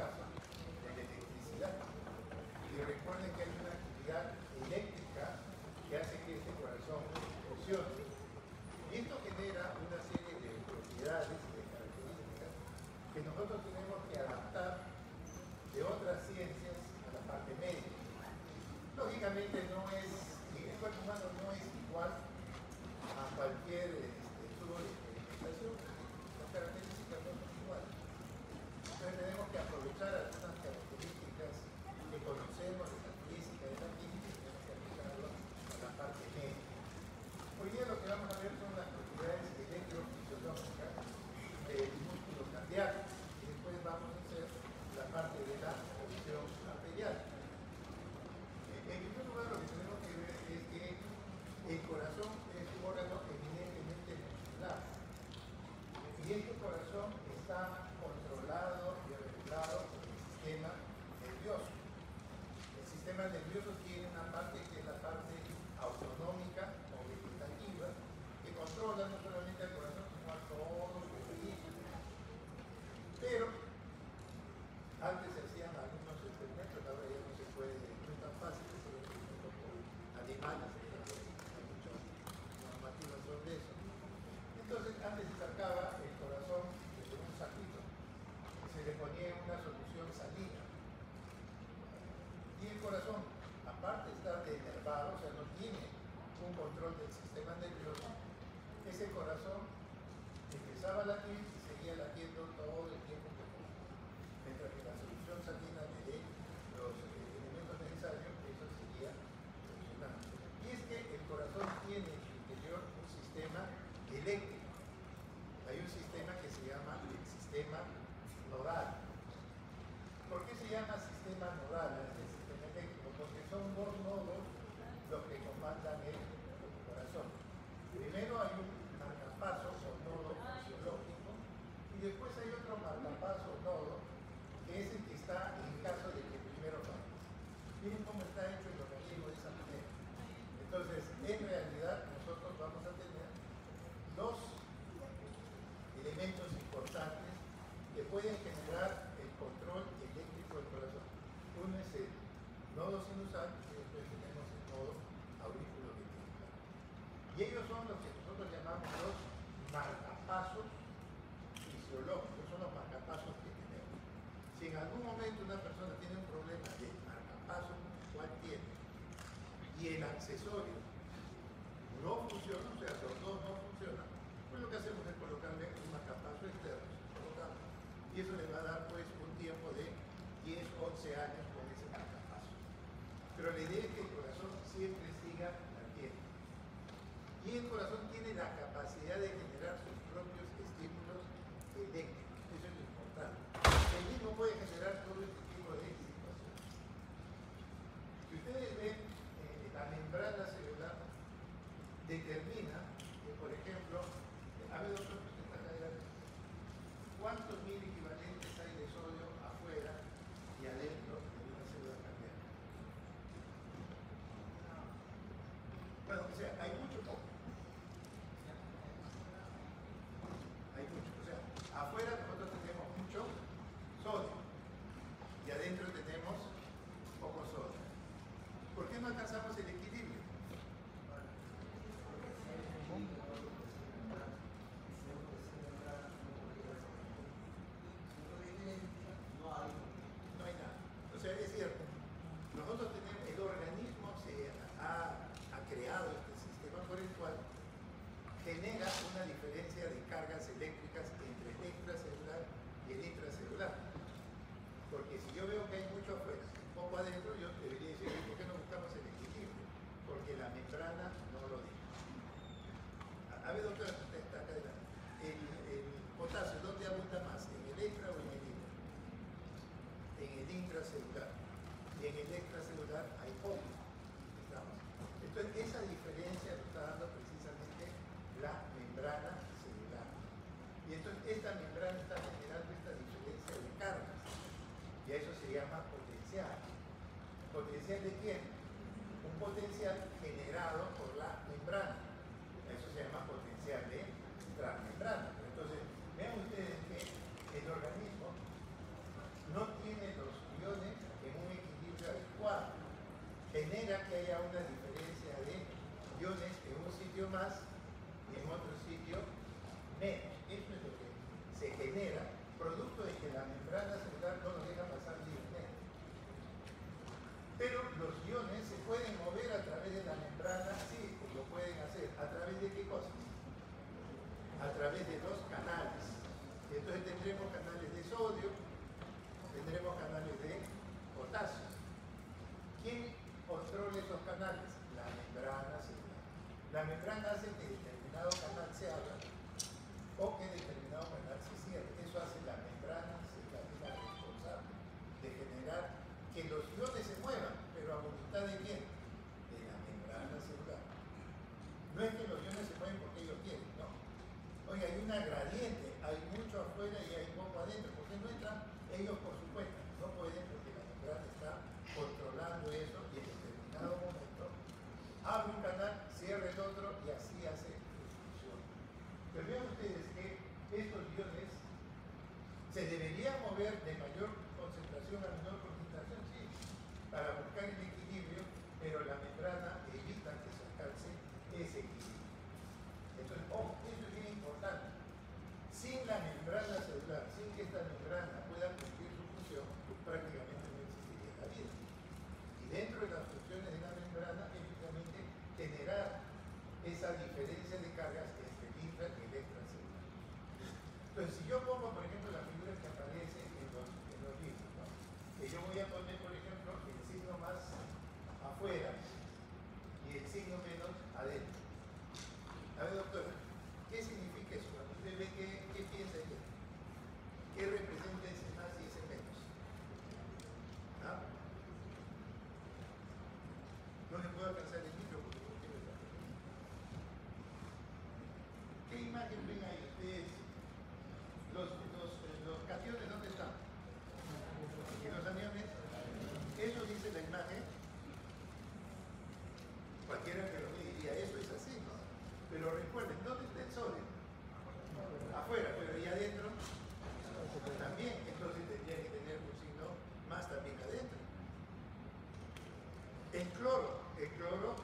caso, de la electricidad. Y recuerden que hay una actividad eléctrica que hace que este corazón funcione. Y esto genera una serie de propiedades y de características que nosotros tenemos que adaptar de otras ciencias a la parte médica. Lógicamente el cuerpo humano no es igual a cualquier estudio de experimentación, las características no son iguales. Entonces tenemos que aprovechar algunas características que conocemos de la física, de la química, y tenemos que aplicarlo a la parte médica. Hoy día lo que vamos a ver son las propiedades electrofisiológicas del músculo cardíaco y después vamos a hacer la parte de la presión arterial. En primer lugar, lo que tenemos que ver es que el corazón es un órgano eminentemente muscular y este corazón está controlado y regulado por el sistema nervioso. El sistema nervioso tiene una parte que es la parte autonómica o vegetativa que controla no solamente al corazón sino a todo su organismo. Pero antes se hacían algunos experimentos, ahora ya no se puede, no es tan fácil hacer experimentos con animales, hay muchas normativas sobre eso. Entonces antes se sacaba el corazón desde un saquito, se le ponía una solución salina. Y el corazón, aparte de estar denervado, o sea, no tiene un control del sistema nervioso, ese corazón empezaba a latir y seguía latiendo todo el tiempo que fuera. Mientras que la solución salina le dé los elementos necesarios, eso seguía funcionando. Y es que el corazón tiene en su interior un sistema eléctrico. Hay un sistema que se llama el sistema nodal. ¿Por qué se llama sistema nodal, el sistema eléctrico? Porque son dos nodos los que comandan el corazón. Primero hay un marcapasos o nodo fisiológico y después hay otro marcapasos o nodo que es el que está en caso de que primero falle. Miren cómo está hecho el organismo de esa manera. Entonces, en realidad nosotros vamos a tener dos elementos importantes que pueden generar el control eléctrico del corazón. Uno es el nodo sinusal y después tenemos el nodo auriculoventricular. Y ellos son los que nosotros llamamos los marcapasos fisiológicos, son los marcapasos que tenemos. Si en algún momento una persona tiene un problema de marcapasos, ¿cuál tiene? Y el accesorio no funciona, o sea, los dos no funcionan, pues lo que hacemos es colocarle un marcapaso externo, y eso le va a dar pues un tiempo de 10, 11 años con ese marcapaso. Pero la idea es que el corazón siempre siga latiendo. Y el corazón tiene la capacidad de generar sus propios estímulos eléctricos, eso es lo importante. El mismo puede generar todo este tipo de situaciones. Si ustedes ven, la membrana celular determina que, por ejemplo, a ver, doctor, usted está acá adelante, ¿cuántos mil equivalentes hay de sodio afuera y adentro de una célula cardíaca? Bueno, o sea, hay mucho poco. Hay mucho, o sea, afuera nosotros tenemos mucho sodio y adentro tenemos poco sodio. ¿Por qué no alcanzamos el equilibrio? No hay nada. O sea, es cierto, nosotros tenemos, el organismo ha creado este sistema por el cual genera una diferencia de cargas eléctricas entre el extracelular y el intracelular. Porque si yo veo que hay mucho afuera, poco adentro, yo debería decir, ¿por qué no buscamos el equilibrio? Porque la membrana no lo deja. A ver, doctora, usted está acá adelante. El potasio, ¿dónde abunda más? ¿En el extra o en el intra? En el intracelular. Y en el extracelular hay poco. ¿Estamos? Entonces, esa diferencia lo está dando precisamente la membrana celular. Y entonces, esta membrana está generando esta diferencia de cargas. Y a eso se llama potencial. ¿Potencial de quién? Un potencial generado por la membrana. Eso se llama potencial de transmembrana. Entonces, vean ustedes que el organismo no tiene través de dos canales. Entonces tendremos canales de sodio, tendremos canales de potasio. ¿Quién controla esos canales? La membrana celular. La membrana hace que determinado canal se abra o que determinado canal se cierre. Eso hace la membrana celular, es la responsable de generar que los iones se muevan, pero a voluntad de quién? De la membrana celular. No es que los iones se mueven porque ellos quieren, no. Oye, hay una gradiente, hay mucho afuera y hay poco adentro. ¿Por qué no entran? Ellos por su cuenta no pueden porque la membrana está controlando eso y en determinado momento abre un canal, cierra el otro y así hace su función. Pero vean ustedes que estos iones se deberían mover de mayor concentración a menor concentración, sí, para buscar el equilibrio, pero la membrana evita que se alcance ese equilibrio. Entonces, ojo, eso es bien importante. Sin la membrana celular, sin que esta membrana pueda cumplir su función, prácticamente no existiría la vida. Y dentro de las funciones de la membrana, efectivamente, generar esa diferencia de cargas entre el intra y el extracelular. Entonces, si yo pongo, por ejemplo, la figura que aparece en los libros, ¿no? Que yo voy a poner, por ejemplo, el signo más afuera y el signo menos adentro. A ver, doctora, ¿qué significa eso? Cuando usted ve, ¿qué piensa ella? ¿Qué representa ese más y ese menos? ¿Ah? No le puedo alcanzar el micro porque no quiero estar. ¿Qué imagen ven ahí ustedes? Los cationes, ¿dónde están? ¿Y los aniones? Eso dice la imagen. Cualquiera que lo ve diría, eso es así, ¿no? Pero recuerden, ¿dónde está el sodio? Afuera, pero ¿y adentro? También, entonces tendría que tener un signo más también adentro. El cloro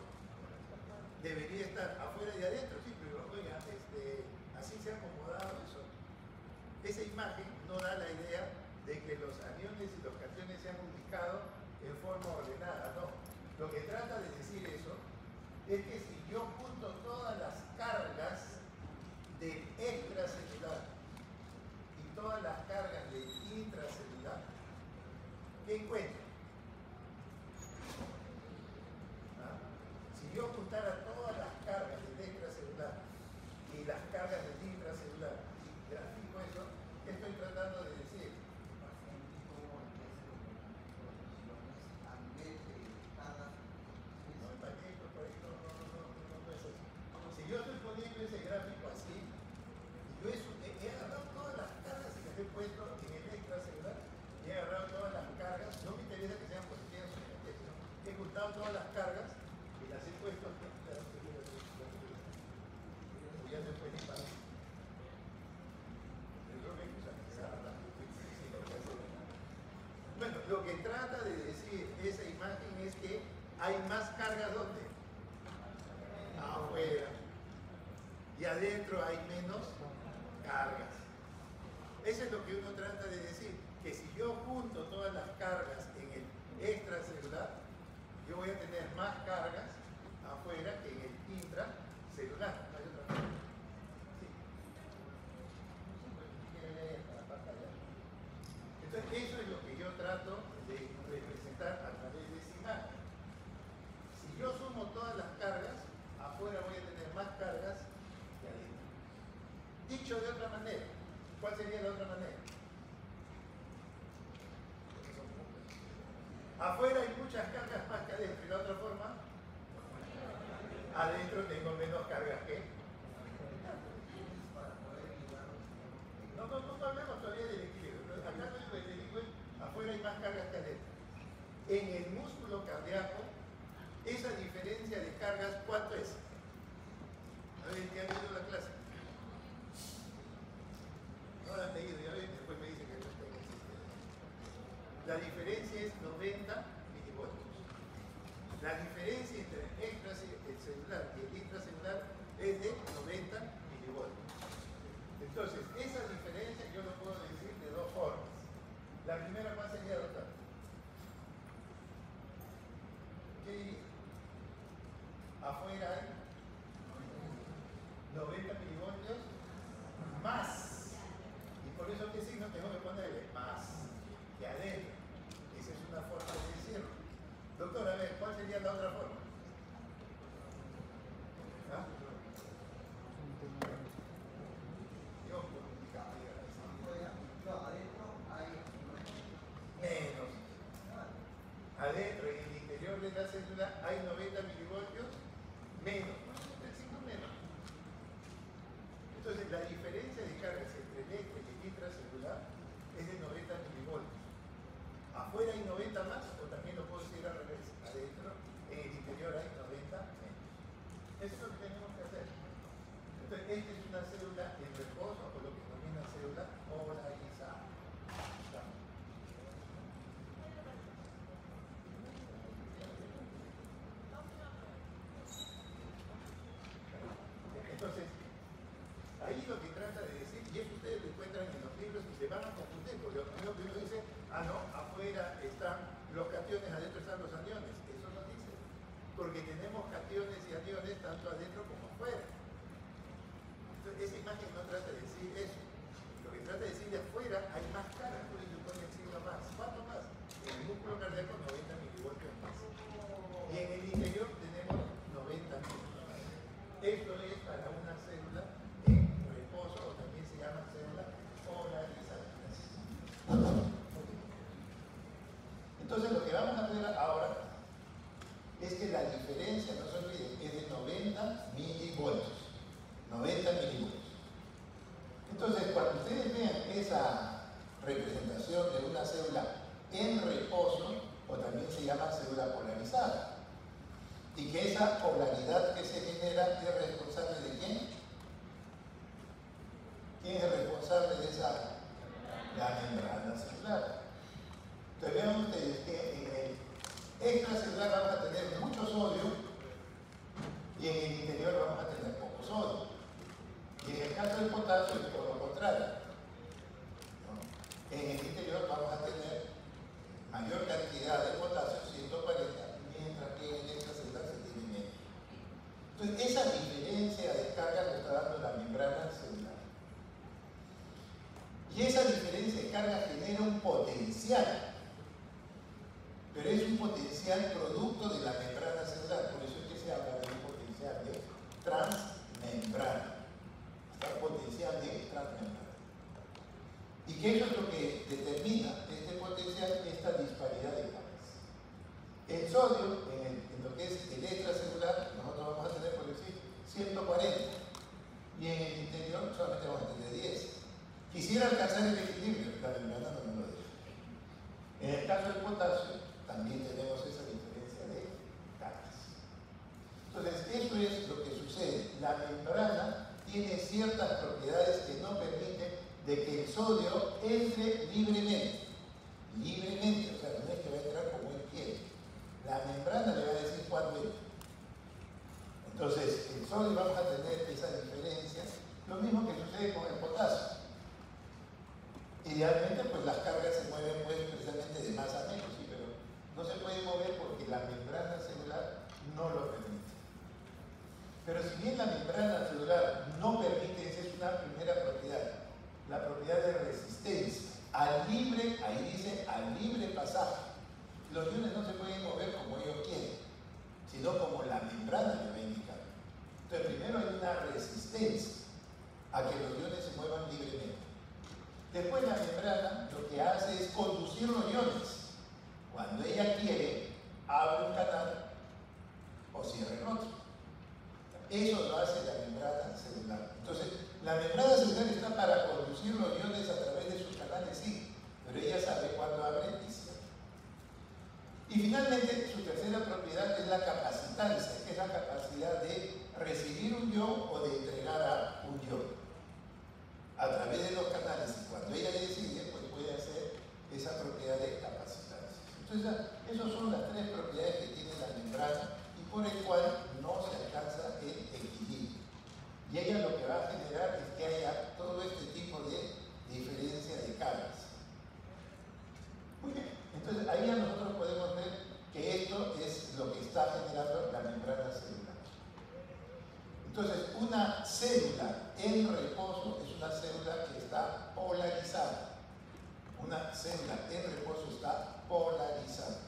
debería estar afuera y adentro, sí, pero oiga, así se ha acomodado eso. Esa imagen no da la idea de que los aniones y los cationes se han ubicado en forma ordenada, no. Lo que trata de decir eso es que si yo junto todas las cargas del extracelular y todas las cargas del intracelular, ¿qué encuentro? ¿Ah? Si yo juntara todas las cargas del extracelular y las cargas del intracelular y grafico eso, ¿qué estoy tratando de decir? Si yo estoy poniendo ese gráfico así, y yo he agarrado todas las cargas y las he puesto en el extracelular, y he agarrado todas las cargas, no me interesa que sean positivas o negativas, he juntado todas las cargas y las he puesto aquí. Ya se fue ni para. Bueno, lo que trata de decir esa imagen es que hay más cargas ¿dónde? Afuera. Y adentro hay menos cargas. Eso es lo que uno trata de decir, que si yo junto todas las cargas en el extracelular, yo voy a tener más cargas afuera que en el intracelular. ¿No hay otra cosa? Sí. Entonces, eso es lo que yo trato de representar a través de esa imagen. Si yo sumo todas las cargas, afuera voy a tener más cargas que adentro. Dicho de otra manera, ¿cuál sería la otra manera? Afuera hay muchas cargas más que adentro. ¿Y la otra forma? Adentro tengo menos cargas que. No hablamos todavía del equilibrio. Acá no digo el equilibrio, afuera hay más cargas que adentro. En el músculo cardíaco, esa diferencia de cargas, ¿cuánto es? A ver, ¿qué ha leído la clase? No la han leído, ya ven, después me dicen que no está en el sistema. La diferencia es 90 milivoltios. La diferencia entre el celular y el intracelular es de 90 milivoltios. Entonces, esa diferencia yo lo puedo decir de dos formas. La primera, ¿cuál sería, doctor? ¿Qué diría? Afuera hay 90 milivoltios diferencia de cargas entre eléctrica y intracelular es de 90 milivoltios. Afuera hay 90 más, o también lo puedo decir al revés, adentro, en el interior hay 90 menos. Eso es lo que tenemos que hacer. Entonces, esta es una célula en reposo, o lo que se denomina célula polarizada. Entonces, ahí lo que trata de decir, y eso ustedes lo encuentran en los libros y se van a confundir, porque lo primero que uno dice, ah no, afuera están los cationes, adentro están los aniones. Eso no dice, porque tenemos cationes y aniones tanto adentro como afuera. Entonces, esa imagen no trata de decir eso. Lo que trata de decir de afuera hay más cargas, por eso pone el signo más. ¿Cuánto más? En el músculo cardíaco 90 milivoltios más. Y en el interior tenemos 90 milivoltios más. Esto es para una célula en reposo, o también se llama célula polarizada. Entonces lo que vamos a ver ahora es que la diferencia, no se olviden, es de 90 milivoltios. 90 milivoltios. Entonces, cuando ustedes vean esa representación de una célula en reposo, o también se llama célula polarizada, y que esa polaridad que se genera es responsable de quién? ¿Quién es el responsable de esa? La membrana celular. Entonces vean ustedes que en el extracelular vamos a tener mucho sodio y en el interior vamos a tener poco sodio. Y en el caso del potasio es todo lo contrario, ¿no? En el interior vamos a tener mayor cantidad de potasio, 140, mientras que en el extracelular se tiene menos. Entonces esa diferencia de carga lo está dando la membrana celular. Y esa diferencia de carga genera un potencial, pero es un potencial producto de la membrana celular, por eso es que se habla de un potencial de transmembrana. Potencial de transmembrana. ¿Y qué es lo que determina este potencial? Esta disparidad de cargas. El sodio, en lo que es el extracelular, nosotros vamos a tener, por decir, 140. Y en el interior solamente vamos a tener 10. Quisiera alcanzar el equilibrio, la membrana no me lo deja. En el caso del potasio, también tenemos esa diferencia de cargas. Entonces, eso es lo que sucede. La membrana tiene ciertas propiedades que no permiten de que el sodio entre libremente. Libremente, o sea, no es que va a entrar como él quiere. La membrana le va a decir cuándo entra. Entonces, el sodio vamos a tener esa diferencia. Lo mismo que sucede con el potasio. Idealmente, pues las cargas se mueven pues, precisamente de más a menos, ¿sí? Pero no se puede mover porque la membrana celular no lo permite. Pero si bien la membrana celular no permite, esa es una primera propiedad, la propiedad de resistencia, al libre, ahí dice al libre pasaje. Los iones no se pueden mover como ellos quieren, sino como la membrana le va a indicar. Entonces primero hay una resistencia a que los iones se muevan libremente. Después la membrana lo que hace es conducir los iones. Cuando ella quiere, abre un canal o cierra el otro. Eso lo hace la membrana celular. Entonces, la membrana celular está para conducir los iones a través de sus canales, sí, pero ella sabe cuándo abre y cierra. Y finalmente, su tercera propiedad es la capacitancia, que es la capacidad de recibir un ion o de entregar a un ion a través de los canales. Y cuando ella decide, pues puede hacer esa propiedad de capacitancia. Entonces, esas son las tres propiedades que tiene la membrana y por el cual no se alcanza el equilibrio. Y ella lo que va a generar es que haya todo este tipo de diferencia de cargas. Muy bien, entonces ahí ya nosotros podemos ver que esto es lo que está generando la membrana celular. Entonces, una célula en reposo es una célula que está polarizada. Una célula en reposo está polarizada.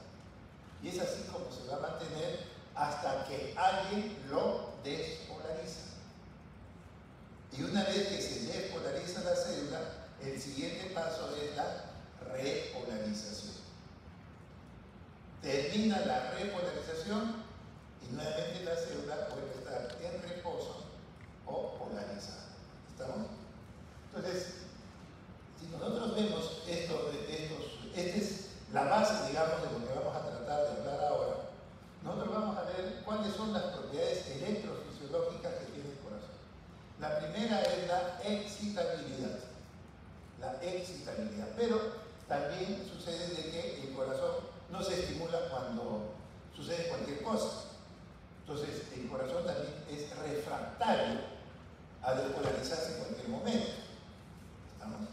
Y es así como se va a mantener hasta que alguien lo despolariza. Y una vez que se despolariza la célula, el siguiente paso es la repolarización. Termina la repolarización y nuevamente la célula puede estar en reposo o polarizada. ¿Estamos? la excitabilidad. La excitabilidad. Pero también sucede de que el corazón no se estimula cuando sucede cualquier cosa. Entonces, el corazón también es refractario a despolarizarse en cualquier momento. ¿Estamos?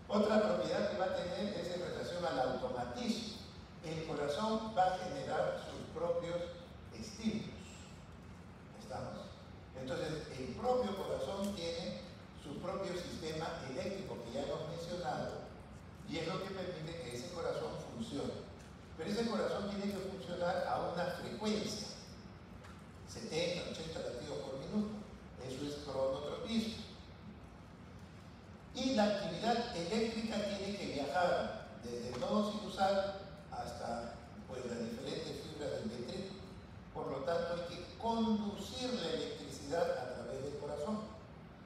Otra propiedad que va a tener es en relación al automatismo. El corazón va a generar sus propios estímulos. ¿Estamos? Entonces, el propio corazón tiene su propio sistema eléctrico que ya hemos mencionado y es lo que permite que ese corazón funcione. Pero ese corazón tiene que funcionar a una frecuencia, 70, 80 latidos por minuto. Eso es cronotropismo. Y la actividad eléctrica tiene que viajar desde el nodo sinusal hasta pues, las diferentes fibras del ventrículo. Por lo tanto, hay que conducir la electricidad a través del corazón.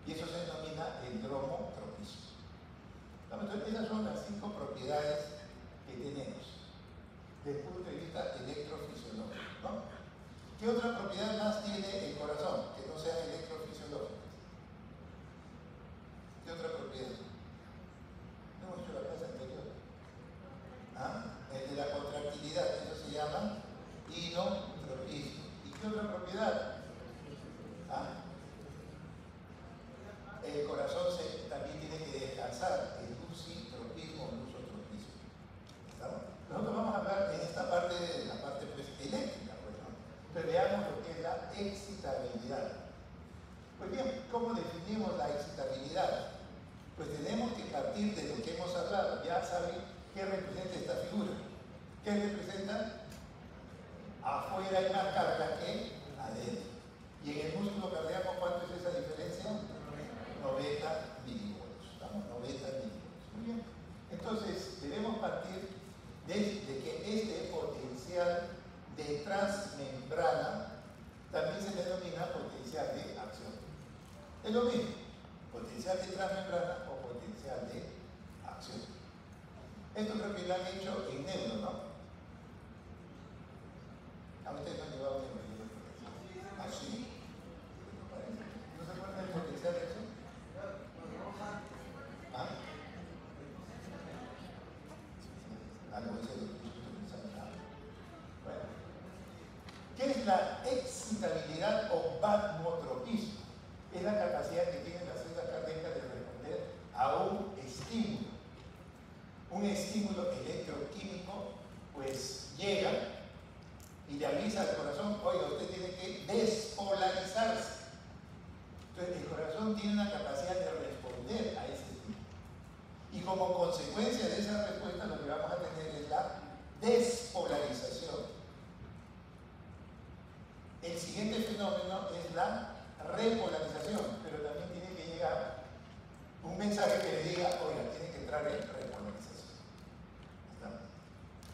Y eso se denomina el dromotropismo. Entonces, esas son las 5 propiedades que tenemos desde el punto de vista electrofisiológico, ¿no? ¿Qué otra propiedad más tiene el corazón que no sea electrofisiológica? ¿Qué otra propiedad? No hemos hecho la clase anterior. El de la contractilidad, eso se llama inotropismo. ¿Y qué otra propiedad? El corazón también tiene que descansar, el lusitropismo o lusotropismo. ¿Estamos? Nosotros vamos a hablar en esta parte, de la parte pues, eléctrica, pues, ¿no? Pero veamos lo que es la excitabilidad. Pues bien, ¿cómo definimos la excitabilidad? Pues tenemos que partir de lo que hemos hablado. Ya saben qué representa esta figura. ¿Qué representa? Afuera hay más carga que adentro. Y en el músculo cardíaco, ¿cuánto es esa diferencia? 90 milivoltios. ¿Estamos? 90 milivoltios. Muy bien. Entonces, debemos partir de que este potencial de transmembrana también se denomina potencial de acción. Es lo mismo, potencial de transmembrana o potencial de acción. Esto creo que lo han hecho en neuro, ¿no? A ustedes no han llevado neuro. ¿Ah, sí? ¿No se acuerdan del potencial de acción? ¿Ah? Algo dice de bueno. ¿Qué es la excitabilidad o vagotropismo? Es la capacidad que tienen las células cardíacas de responder a un estímulo electroquímico, pues llega y le avisa al corazón, oiga, usted tiene que despolarizarse. Entonces el corazón tiene una capacidad de responder a ese estímulo. Y como consecuencia de esa respuesta lo que vamos a tener es la despolarización. El siguiente fenómeno es la repolarización, pero también tiene que llegar un mensaje que le diga, oiga, tiene que entrar en repolarización. ¿Estamos?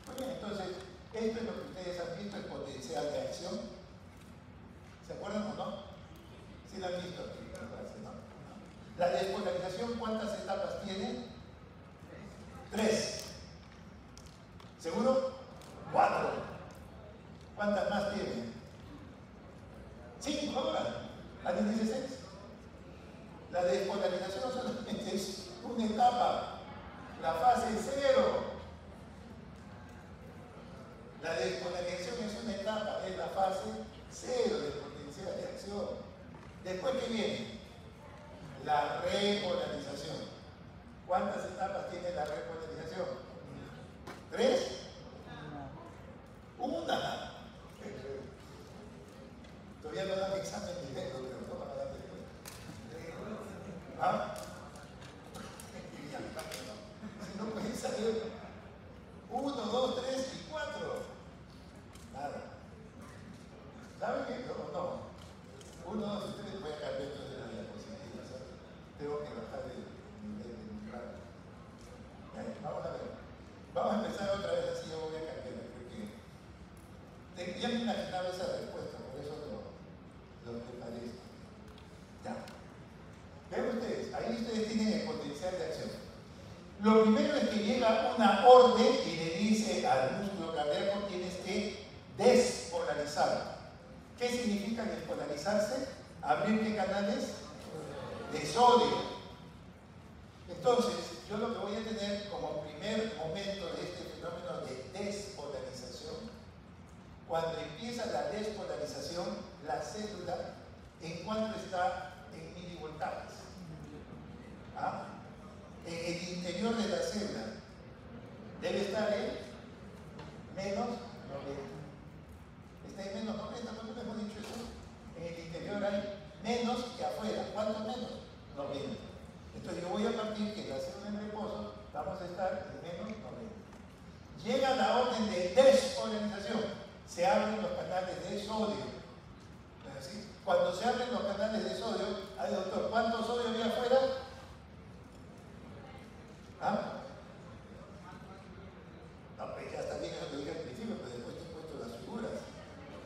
Muy bien, entonces, esto es lo que ustedes han visto, el potencial de acción. ¿Se acuerdan o no? ¿Sí lo han visto? ¿No? La despolarización, ¿cuántas etapas tiene? 3. ¿Seguro? 4. ¿Cuántas más tiene? 5 ahora. ¿Alguien dice 6? La despolarización solamente es una etapa. La fase 0. La despolarización es una etapa, es la fase 0 del potencial de acción. Después, ¿qué viene? La repolarización. ¿Cuántas etapas tiene la repolarización? 3. Una. Todavía no dan examen de negro, pero no van a dar después. ¿Ah? Si no pueden saber 1, 2, 3 y 4. Nada. ¿Saben qué? No. 1, 2 y 3 voy a cambiar entonces la diapositiva, ¿sabes? Tengo que bajar el nivel de mi radio. Vamos a ver. Vamos a empezar otra vez así, yo voy a cambiar, porque ya me imaginaba esa respuesta, por eso lo preparé. Ya. Vean ustedes, ahí ustedes tienen el potencial de acción. Lo primero es que llega una orden y le dice al músculo cardíaco, tienes que despolarizar. ¿Qué significa despolarizarse? ¿Abrir qué canales? de sodio. Entonces, yo lo que voy a tener como primer momento de este fenómeno de despolarización, cuando empieza la despolarización, la célula, ¿en cuánto está en milivoltajes? ¿Ah? En el interior de la célula debe estar en menos 90. Está en menos 90, ¿por qué no hemos dicho eso? En el interior hay menos que afuera. ¿Cuánto menos? 90. Entonces yo voy a partir que la célula en reposo vamos a estar en menos 90. Llega la orden de despolarización. Se abren los canales de sodio. ¿Es así? Cuando se abren los canales de sodio, ay doctor, ¿cuánto sodio había afuera? ¿Ah? No, pues ya está bien eso que dije al principio, pero después te he puesto las figuras.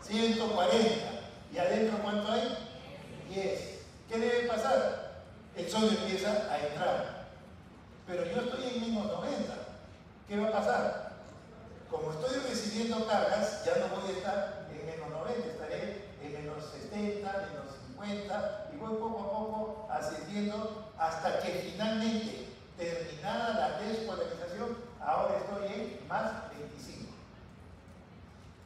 140. ¿Y adentro cuánto hay? 10. ¿Qué debe pasar? El sodio empieza a entrar. Pero yo estoy en menos 90. ¿Qué va a pasar? Como estoy recibiendo cargas, ya no voy a estar en menos 90, estaré en menos 70, menos 50, y voy poco a poco ascendiendo hasta que finalmente, terminada la despolarización, ahora estoy en más 25.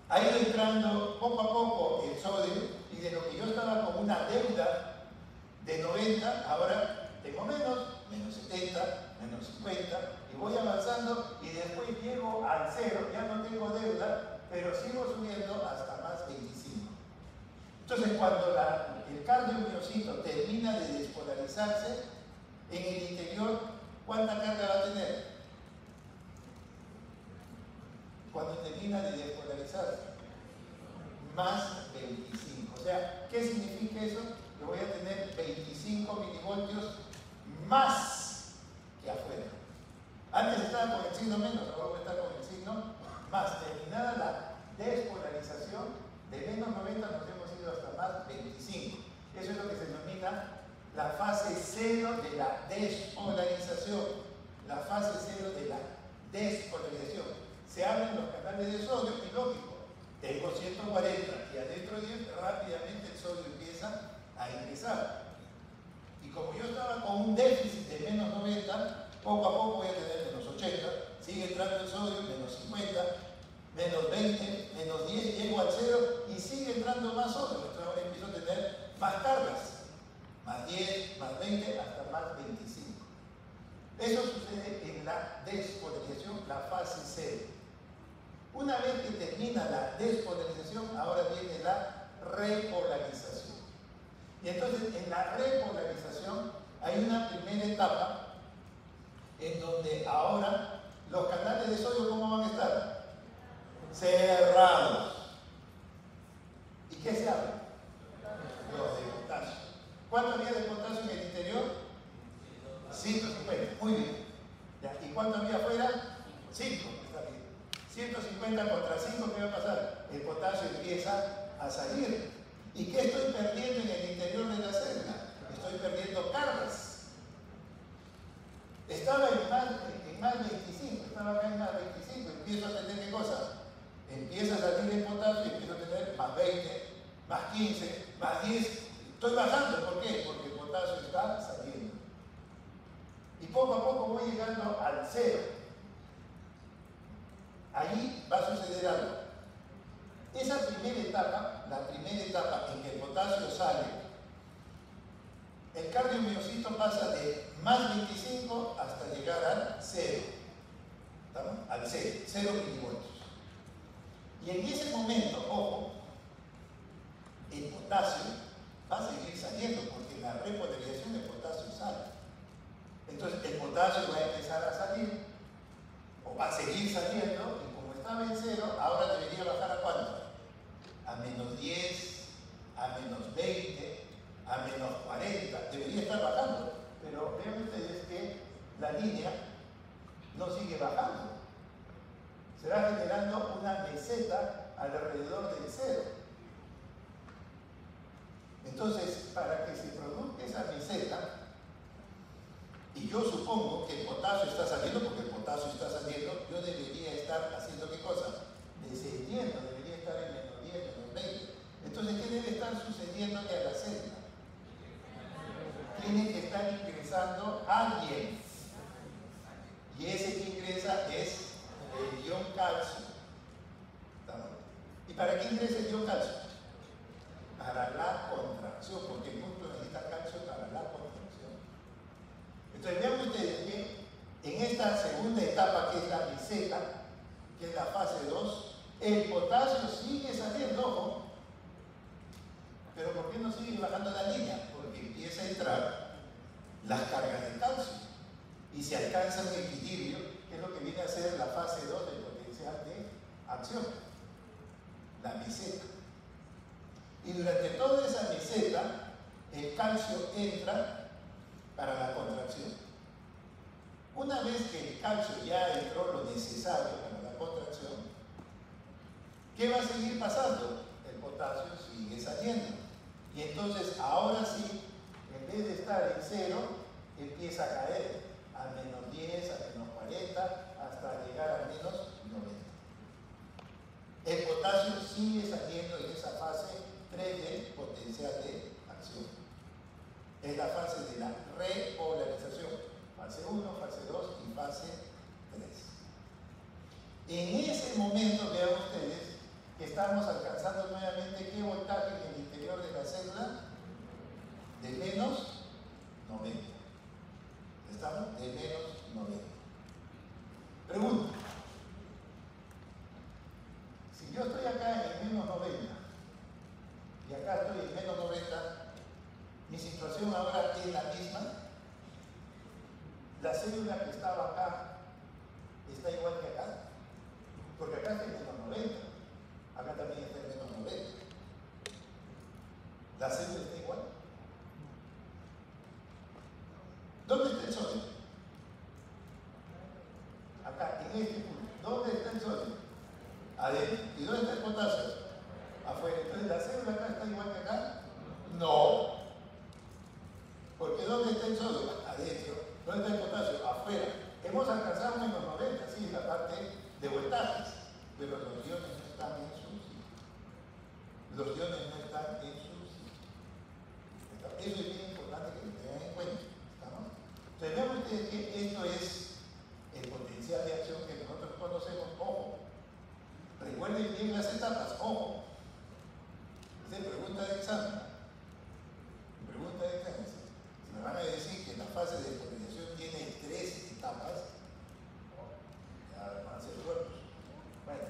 Ha ido entrando poco a poco el sodio, y de lo que yo estaba con una deuda de 90, ahora tengo menos 70, menos 50, y voy avanzando y después llego al cero, ya no tengo deuda, pero sigo subiendo hasta más 25. Entonces cuando el cardiomiocito termina de despolarizarse, en el interior, ¿cuánta carga va a tener? Cuando termina de despolarizarse, más 25. O sea, ¿qué significa eso? Que voy a tener 25 milivoltios más que afuera. Antes estaba con el signo menos, ahora voy a estar con el signo más. Terminada la despolarización, de menos 90 nos hemos ido hasta más 25. Eso es lo que se denomina la fase cero de la despolarización. La fase cero de la despolarización. Se abren los canales de sodio, y lógico, tengo 140 y adentro 10, rápidamente el sodio empieza a ingresar. Y como yo estaba con un déficit de menos 90, poco a poco voy a tener menos 80, sigue entrando el sodio, menos 50, menos 20, menos 10, llego al 0 y sigue entrando más sodio. Entonces ahora empiezo a tener más cargas, más 10, más 20, hasta más 25. Eso sucede en la despolarización, la fase 0. Una vez que termina la despolarización, ahora viene la repolarización. Y entonces en la repolarización hay una primera etapa en donde ahora los canales de sodio, ¿cómo van a estar? Cerrados. ¿Y qué se abre? Los de potasio. ¿Cuánto había de potasio en el interior? 150. Muy bien. ¿Y cuánto había afuera? 5. Está bien. 150 contra 5, ¿qué va a pasar? El potasio empieza a salir. ¿Y qué estoy perdiendo en el interior de la célula? Estoy perdiendo cargas. Estaba en más 25, estaba acá en más 25, empiezo a tener ¿qué cosa? Empieza a salir el potasio y empiezo a tener más 20, más 15, más 10. Estoy bajando, ¿por qué? Porque el potasio está saliendo. Y poco a poco voy llegando al 0. Allí va a suceder algo. Esa primera etapa, la primera etapa en que el potasio sale, el cardiomiocito pasa de más 25 hasta llegar al 0. ¿Estamos? Al 0, 0 milivoltios. Y en ese momento, ojo, el potasio va a seguir saliendo porque en la repolarización el potasio sale. Entonces el potasio va a empezar a salir, o va a seguir saliendo, y como estaba en 0, ahora debería bajar a ¿cuánto? A menos 10, a menos 20, a menos 40, debería estar bajando, pero vean ustedes que la línea no sigue bajando. Se va generando una meseta alrededor del 0. Entonces, para que se produzca esa meseta, y yo supongo que el potasio está saliendo, porque el potasio está saliendo, yo debería estar haciendo ¿qué cosa? Descendiendo, debería estar en menos 10, menos 20. Entonces, ¿qué debe estar sucediéndole a la célula? tiene que estar ingresando alguien. Y ese que ingresa es el ion calcio. ¿Y para qué ingresa el ion calcio? Para la contracción, porque el músculo necesita calcio para la contracción. Entonces vean ustedes que en esta segunda etapa, que es la meseta, que es la fase 2, el potasio sigue saliendo, ojo. Pero ¿por qué no sigue bajando la línea? Porque empieza a entrar las cargas de calcio y se alcanza un equilibrio, que es lo que viene a ser la fase 2 del potencial de acción, la meseta. Y durante toda esa meseta, el calcio entra para la contracción. Una vez que el calcio ya entró lo necesario para la contracción, ¿qué va a seguir pasando? El potasio sigue saliendo. Y entonces, ahora sí, en vez de estar en 0, empieza a caer a menos 10, a menos 40, hasta llegar a menos 90. El potasio sigue saliendo en esa fase 3 del potencial de acción. Es la fase de la repolarización. Fase 1, fase 2 y fase 3. En ese momento, vean ustedes, que estamos alcanzando nuevamente ¿qué voltaje en el interior de la célula? De menos 90. ¿Estamos? De menos 90. Pregunta. Si yo estoy acá en menos 90 y acá estoy en menos 90, mi situación ahora es la misma. La célula que estaba acá está igual que acá, porque acá está en menos 90, acá también está en menos 90. La célula está igual. ¿Dónde está el sodio? Acá, en este punto. ¿Dónde está el sodio? Adentro. ¿Y dónde está el potasio? Afuera. Entonces, ¿la célula acá está igual que acá? No. Porque ¿dónde está el sodio? Adentro. ¿Dónde está el potasio? Afuera. Hemos alcanzado menos 90, sí, la parte de voltajes, pero los iones no están en su sitio. Los iones no están en su sitio. Eso es bien importante que lo tengan en cuenta. ¿Estamos? Entonces, vean ustedes que esto es el potencial de acción que nosotros conocemos. Ojo. Recuerden bien las etapas. Ojo. Es pregunta de examen. Pregunta de examen. Si me van a decir que la fase de polarización tiene 3 etapas, ya van a ser buenos. Bueno,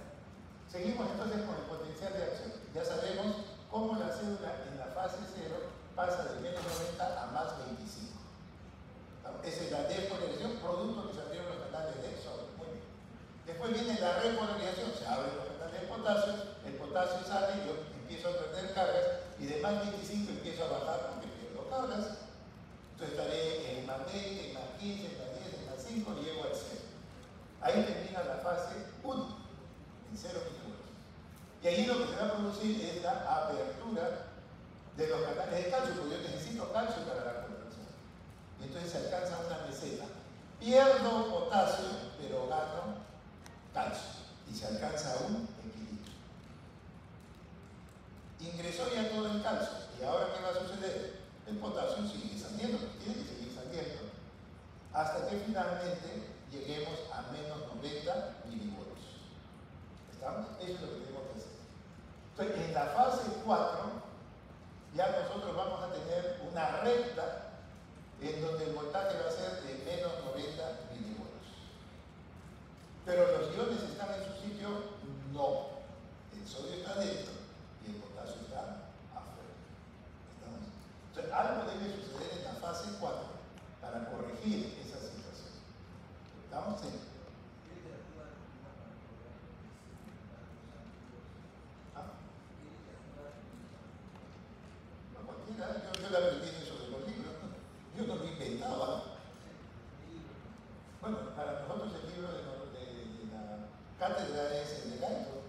seguimos entonces con el potencial de acción. Ya sabemos cómo la célula en la fase 0 pasa de menos 90 a más 25. Esa es la despolarización, producto que se abrieron los canales de sodio. Muy bien. Después viene la repolarización, se abren los canales de potasio, el potasio sale, yo empiezo a perder cargas y de más 25 empiezo a bajar porque pierdo cargas. Entonces estaré en más 20, en más 15, en más 10, en más 5 y llego al 0. Ahí termina la fase 1, en 0 milivolts. Y ahí lo que se va a producir es la apertura de los canales de calcio, porque yo necesito calcio para la contracción. Y entonces se alcanza una meseta. Pierdo potasio, pero gano calcio. Y se alcanza un equilibrio. Ingresó ya todo el calcio. ¿Y ahora qué va a suceder? El potasio sigue saliendo, tiene que seguir saliendo, hasta que finalmente lleguemos a menos 90 milivolts. ¿Estamos? Eso es lo que tenemos que hacer. Entonces, en la fase 4, ya nosotros vamos a tener una recta en donde el voltaje va a ser de menos 90 milivolts. Pero los iones están en su sitio, no. El sodio está dentro y el potasio está afuera. ¿Estamos? Entonces, algo debe suceder en la fase 4 para corregir esa situación. ¿Estamos? Sí. Cualquiera, yo le aprendí eso de los libros. Yo no lo inventaba. Bueno, para nosotros el libro de la cátedra es el de Gaito.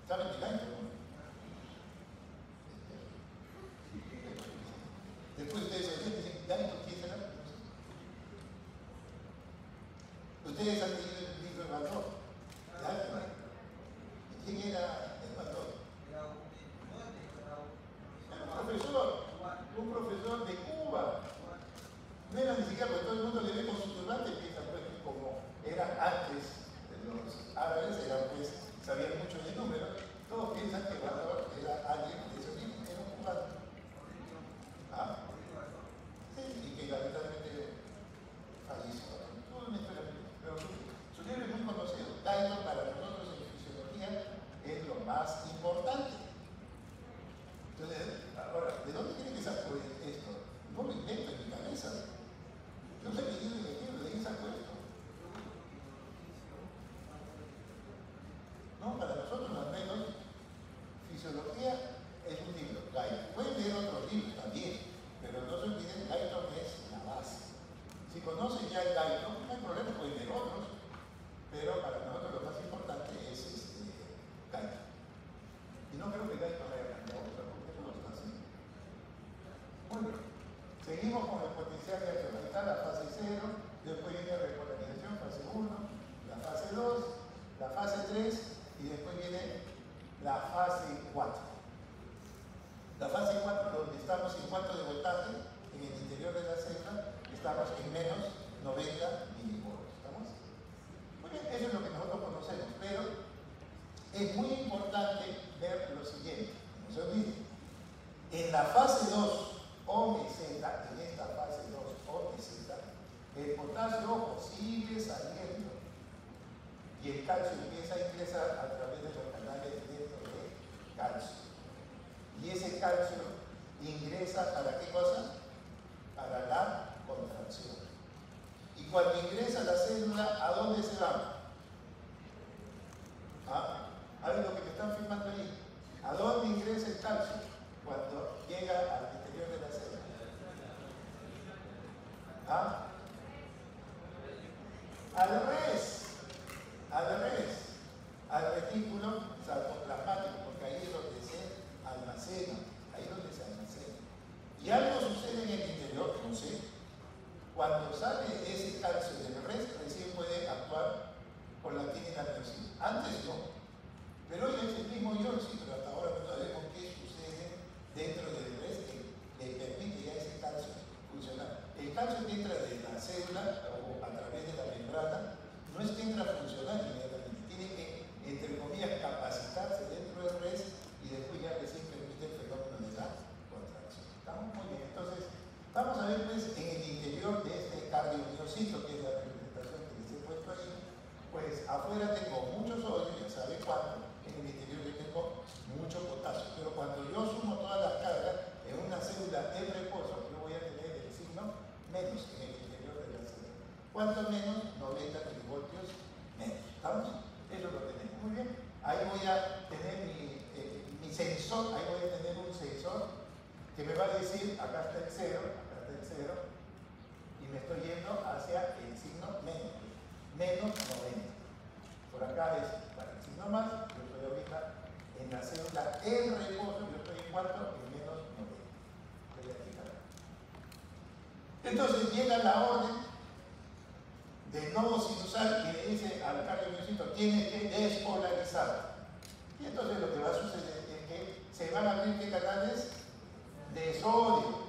¿Saben de Gaito? Después ustedes se dicen, Gaito, ¿quién será? Ustedes han leído el libro de Van Gogh. ¿Quién era el Van Gogh? Era un profesor. No era ni siquiera porque todo el mundo le ve con su turbante, piensa pues que como eran antes los árabes, eran pues, sabían mucho de números, todos piensan que Ecuador era alguien de ese mismo, era un cubano. ¿Ah? Sí, y que lamentablemente falleció. Toda una historia, pero su libro es muy conocido. Guyton para nosotros en fisiología es lo más importante. Entonces, ahora, ¿de dónde tiene que sacar esto? No lo invento en mi cabeza. Yo lo he leído en el libro, ¿de ahí saco esto? No, para nosotros al menos, fisiología es un libro. Guyton. Pueden leer otros libros también, pero no se olviden, Guyton es la base. Si conocen ya el Guyton, no hay problema, pueden leer otros, pero para nosotros lo más importante es Guyton. Y no creo que Guyton haya cambiado otra, porque todo está así. Muy bien. Seguimos con el potencial de acción. Ahí está la fase 0, después viene repolarización, fase 1, la fase 2, la fase 3 y después viene la fase 4. La fase 4, donde estamos en cuanto de voltaje, en el interior de la célula, estamos en menos 90 milivolts. ¿Estamos? Muy bien, eso es lo que nosotros conocemos, pero es muy importante ver lo siguiente. No se olviden. En la fase 2, OMZ, en esta fase 2, OMZ, el potasio, ojo, sigue saliendo y el calcio empieza a ingresar a través de los canales dentro de calcio. Y ese calcio ingresa ¿para qué cosa? Para la contracción. Y cuando ingresa a la célula, ¿a dónde se va? ¿Ah? ¿Saben lo que me están filmando ahí? ¿A dónde ingresa el calcio? Cuando llega al interior de la célula. ¿Ah? Al retículo sarcoplasmático, porque ahí es donde se almacena, Y algo sucede en el interior, no sé. Cuando sale ese calcio del recién puede actuar con la tineamiosina. Antes no. Pero hoy es el mismo ion, sí, pero hasta ahora no sabemos qué sucede dentro del que le permite ya ese calcio funcionar. El calcio que entra de la célula o a través de la membrana no es que entra a funcionar inmediatamente, tiene que, entre comillas, capacitarse dentro del res y después ya recién permite el fenómeno de la contracción. ¿Estamos? Muy bien. Entonces, vamos a ver pues en el interior de este cardiomiocito, que es la representación que les he puesto ahí, pues afuera tengo mucho sodio, ya saben cuánto, en el interior yo tengo mucho potasio, pero cuando yo sumo todas las cargas en una célula en reposo, yo voy a tener el signo menos en el interior de la célula. ¿Cuánto menos? 90 milivoltios menos. ¿Estamos? Eso lo tenemos. Muy bien. Ahí voy a tener mi sensor, ahí voy a tener un sensor que me va a decir, acá está el 0, y me estoy yendo hacia el signo menos, menos 90. Por acá es para el signo más, yo estoy ahorita en la célula en reposo, yo estoy en cuarto, en menos 90. Voy a quitar. Entonces llega la orden del nodo sinusal que le dice al cardiomiocito, tiene que despolarizar. Y entonces lo que va a suceder es que se van a abrir ¿qué canales? De sodio.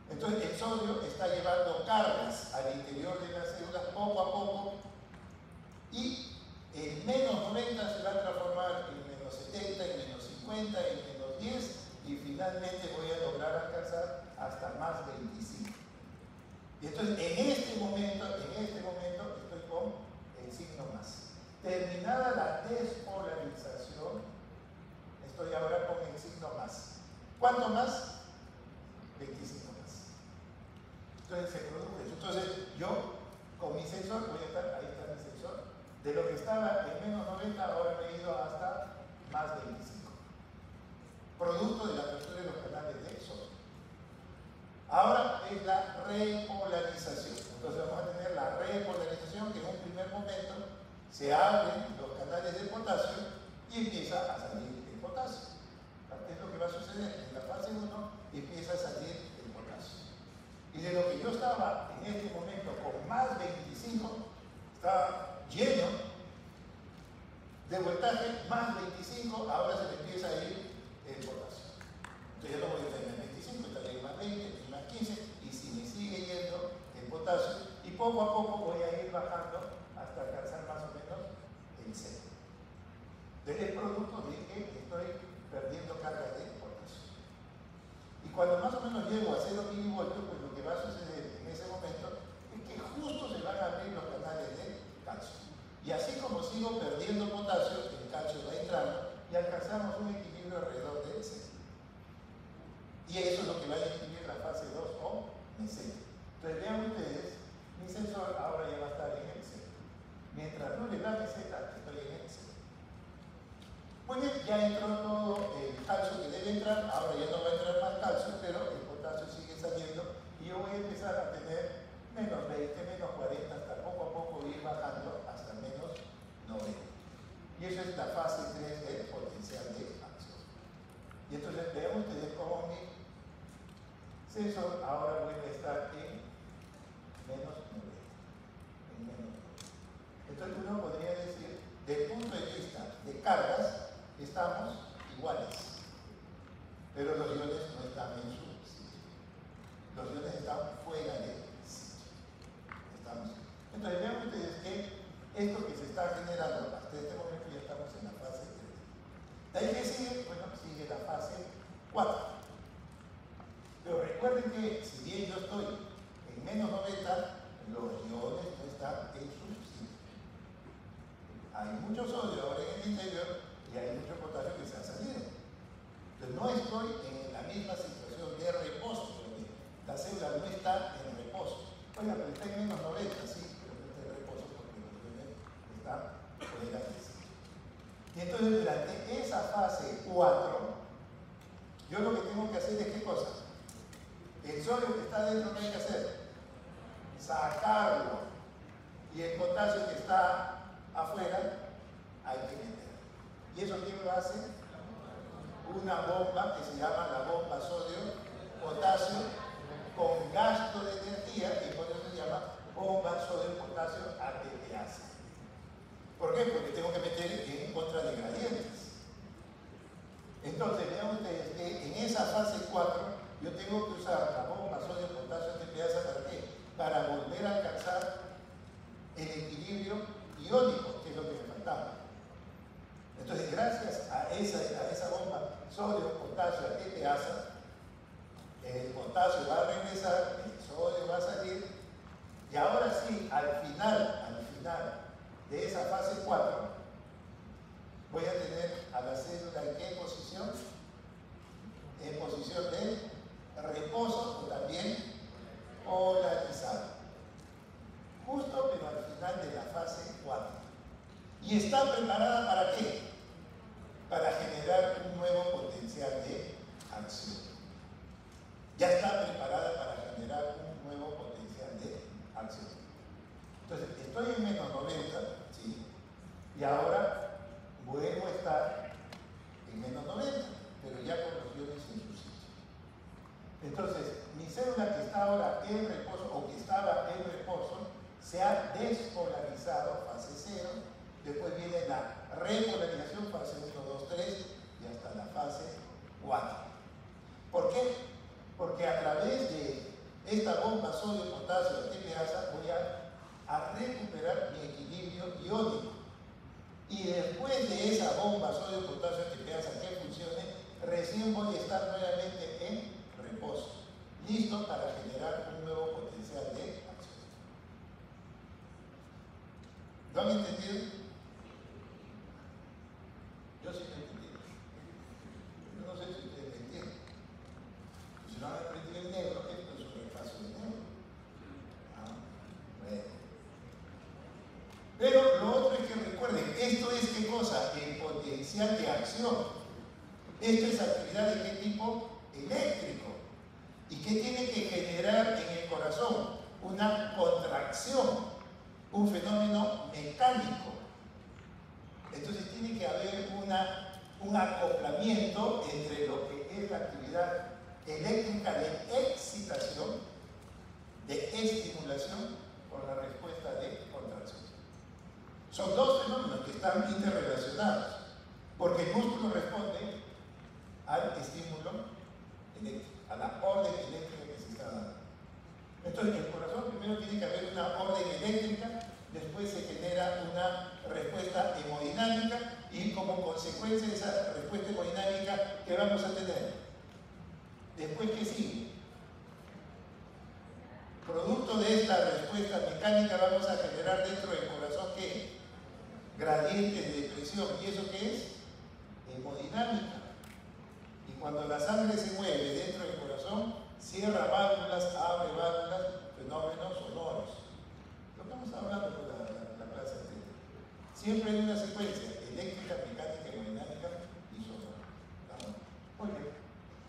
Entonces el sodio está llevando cargas al interior de las células poco a poco y el menos 90 se va a transformar en menos 70, en menos 50, en menos 10 y finalmente voy a lograr alcanzar hasta más 25. Y entonces en este momento estoy con el signo más. Terminada la despolarización, estoy ahora con el signo más. ¿Cuánto más? 25 más. Entonces se produce eso. Entonces yo con mi sensor voy a estar, ahí está mi sensor, de lo que estaba en menos 90 ahora me he ido hasta más 25. Producto de la apertura de los canales de sodio. Ahora es la repolarización. Entonces vamos a tener la repolarización que en un primer momento se abren los canales de potasio y empieza a salir el potasio. Es lo que va a suceder en la fase 1, empieza a salir el potasio. Y de lo que yo estaba en este momento con más 25, estaba lleno de voltaje, más 25, ahora se me empieza a ir el potasio. Entonces ya no voy a estar en 25, estaré en más 20, en más 15, y si me sigue yendo potasio, y poco a poco voy a ir bajando hasta alcanzar más o menos el cero. Desde el producto de que estoy perdiendo carga de potasio. Y cuando más o menos llego a 0 milivoltios, pues lo que va a suceder en ese momento es que justo se van a abrir los canales de calcio. Y así como sigo perdiendo potasio, el calcio va entrando y alcanzamos un equilibrio alrededor del cero. Y eso es lo que va a describir la fase 2 o meseta. Entonces vean ustedes, mi sensor ahora ya va a estar en el cero. Mientras no le da meseta, estoy en el cero. Muy bien, ya entró todo el calcio que debe entrar, ahora ya no va a entrar más calcio, pero el potasio sigue saliendo y yo voy a empezar a tener menos 20, menos 40, hasta poco a poco ir bajando hasta menos 90. Y eso es la fase 3 del potencial de acción. Y entonces vean ustedes cómo mi sensor ahora vuelve a estar en menos 90. En menos 90. Entonces uno podría decir, desde el punto de vista de cargas, estamos iguales. Pero los iones no están en su sitio. Los iones están fuera de sitio. Entonces vean ustedes que esto que se está generando hasta este momento ya estamos en la fase 3. De ahí que sigue, bueno, sigue la fase 4. Pero recuerden que si bien yo estoy en menos 90, los iones no están en su sitio. Hay mucho sodio ahora en el interior y hay mucho potasio que se ha salido. Entonces no estoy en la misma situación de reposo, porque la célula no está en reposo. Oiga, pero está en menos 90, sí, pero no está en reposo porque los iones están fuera de sí. Y entonces durante esa fase 4, yo lo que tengo que hacer es ¿qué cosa? El sodio que está dentro, ¿qué hay que hacer? Sacarlo. Y el potasio que está afuera, hay que meterlo. ¿Y eso qué lo hace? Una bomba que se llama la bomba sodio-potasio con gasto de energía, y por eso se llama bomba sodio-potasio ATPase. ¿Por qué? Porque tengo que meter en contra de gradientes. Entonces, vean ustedes que en esa fase 4 yo tengo que usar la bomba sodio-potasio ATPase ¿para qué? Para volver a alcanzar el equilibrio iónico, que es lo que me faltaba. Entonces, gracias a esa bomba sodio-potasio ATPase, el potasio va a regresar, el sodio va a salir, y ahora sí, al final de esa fase 4, voy a tener a la célula ¿en qué posición? En posición de reposo o también polarizado. Justo, pero al final de la fase 4. ¿Y está preparada para qué? Para generar un nuevo potencial de acción. Ya está preparada para generar un nuevo potencial de acción. Entonces, estoy en menos 90, ¿sí? Y ahora vuelvo a estar en menos 90, pero ya con los iones en su sitio. Entonces, mi célula que está ahora en reposo, o que estaba en reposo, se ha despolarizado, fase 0, después viene la repolarización, fase 1, 2, 3, y hasta la fase 4. ¿Por qué? Porque a través de esta bomba sodio-potasio ATPase voy a recuperar mi equilibrio iónico. Y después de esa bomba sodio-potasio ATPase que funcione, recién voy a estar nuevamente en reposo, listo para generar un nuevo potencial de acción. ¿Lo han entendido? Yo sí lo he entendido. Yo no sé si ustedes me entienden. Si no han aprendido el negro, esto es un repaso de negro. Bueno. Pero lo otro es que recuerden, esto es ¿qué cosa? El potencial de acción. Esto es actividad de qué tipo? Eléctrico. ¿Y qué tiene que generar en el corazón? Una contracción, un fenómeno mecánico. Entonces tiene que haber un acoplamiento entre lo que es la actividad eléctrica de excitación, de estimulación, con la respuesta de contracción. Son dos fenómenos que están interrelacionados, porque el músculo responde al estímulo eléctrico, a la orden eléctrica que se está dando. Entonces, el corazón primero tiene que haber una orden eléctrica, después se genera una respuesta hemodinámica y como consecuencia de esa respuesta hemodinámica, ¿qué vamos a tener? Después, ¿qué sigue? Producto de esta respuesta mecánica vamos a generar dentro del corazón, ¿qué? Gradientes de presión. ¿Y eso qué es? Hemodinámica. Y cuando la sangre se mueve dentro del corazón, cierra válvulas, abre válvulas, fenómenos sonoros. Lo que hemos hablado con la clase anterior. Siempre hay una secuencia eléctrica, mecánica, hemodinámica y sonora. Muy bien.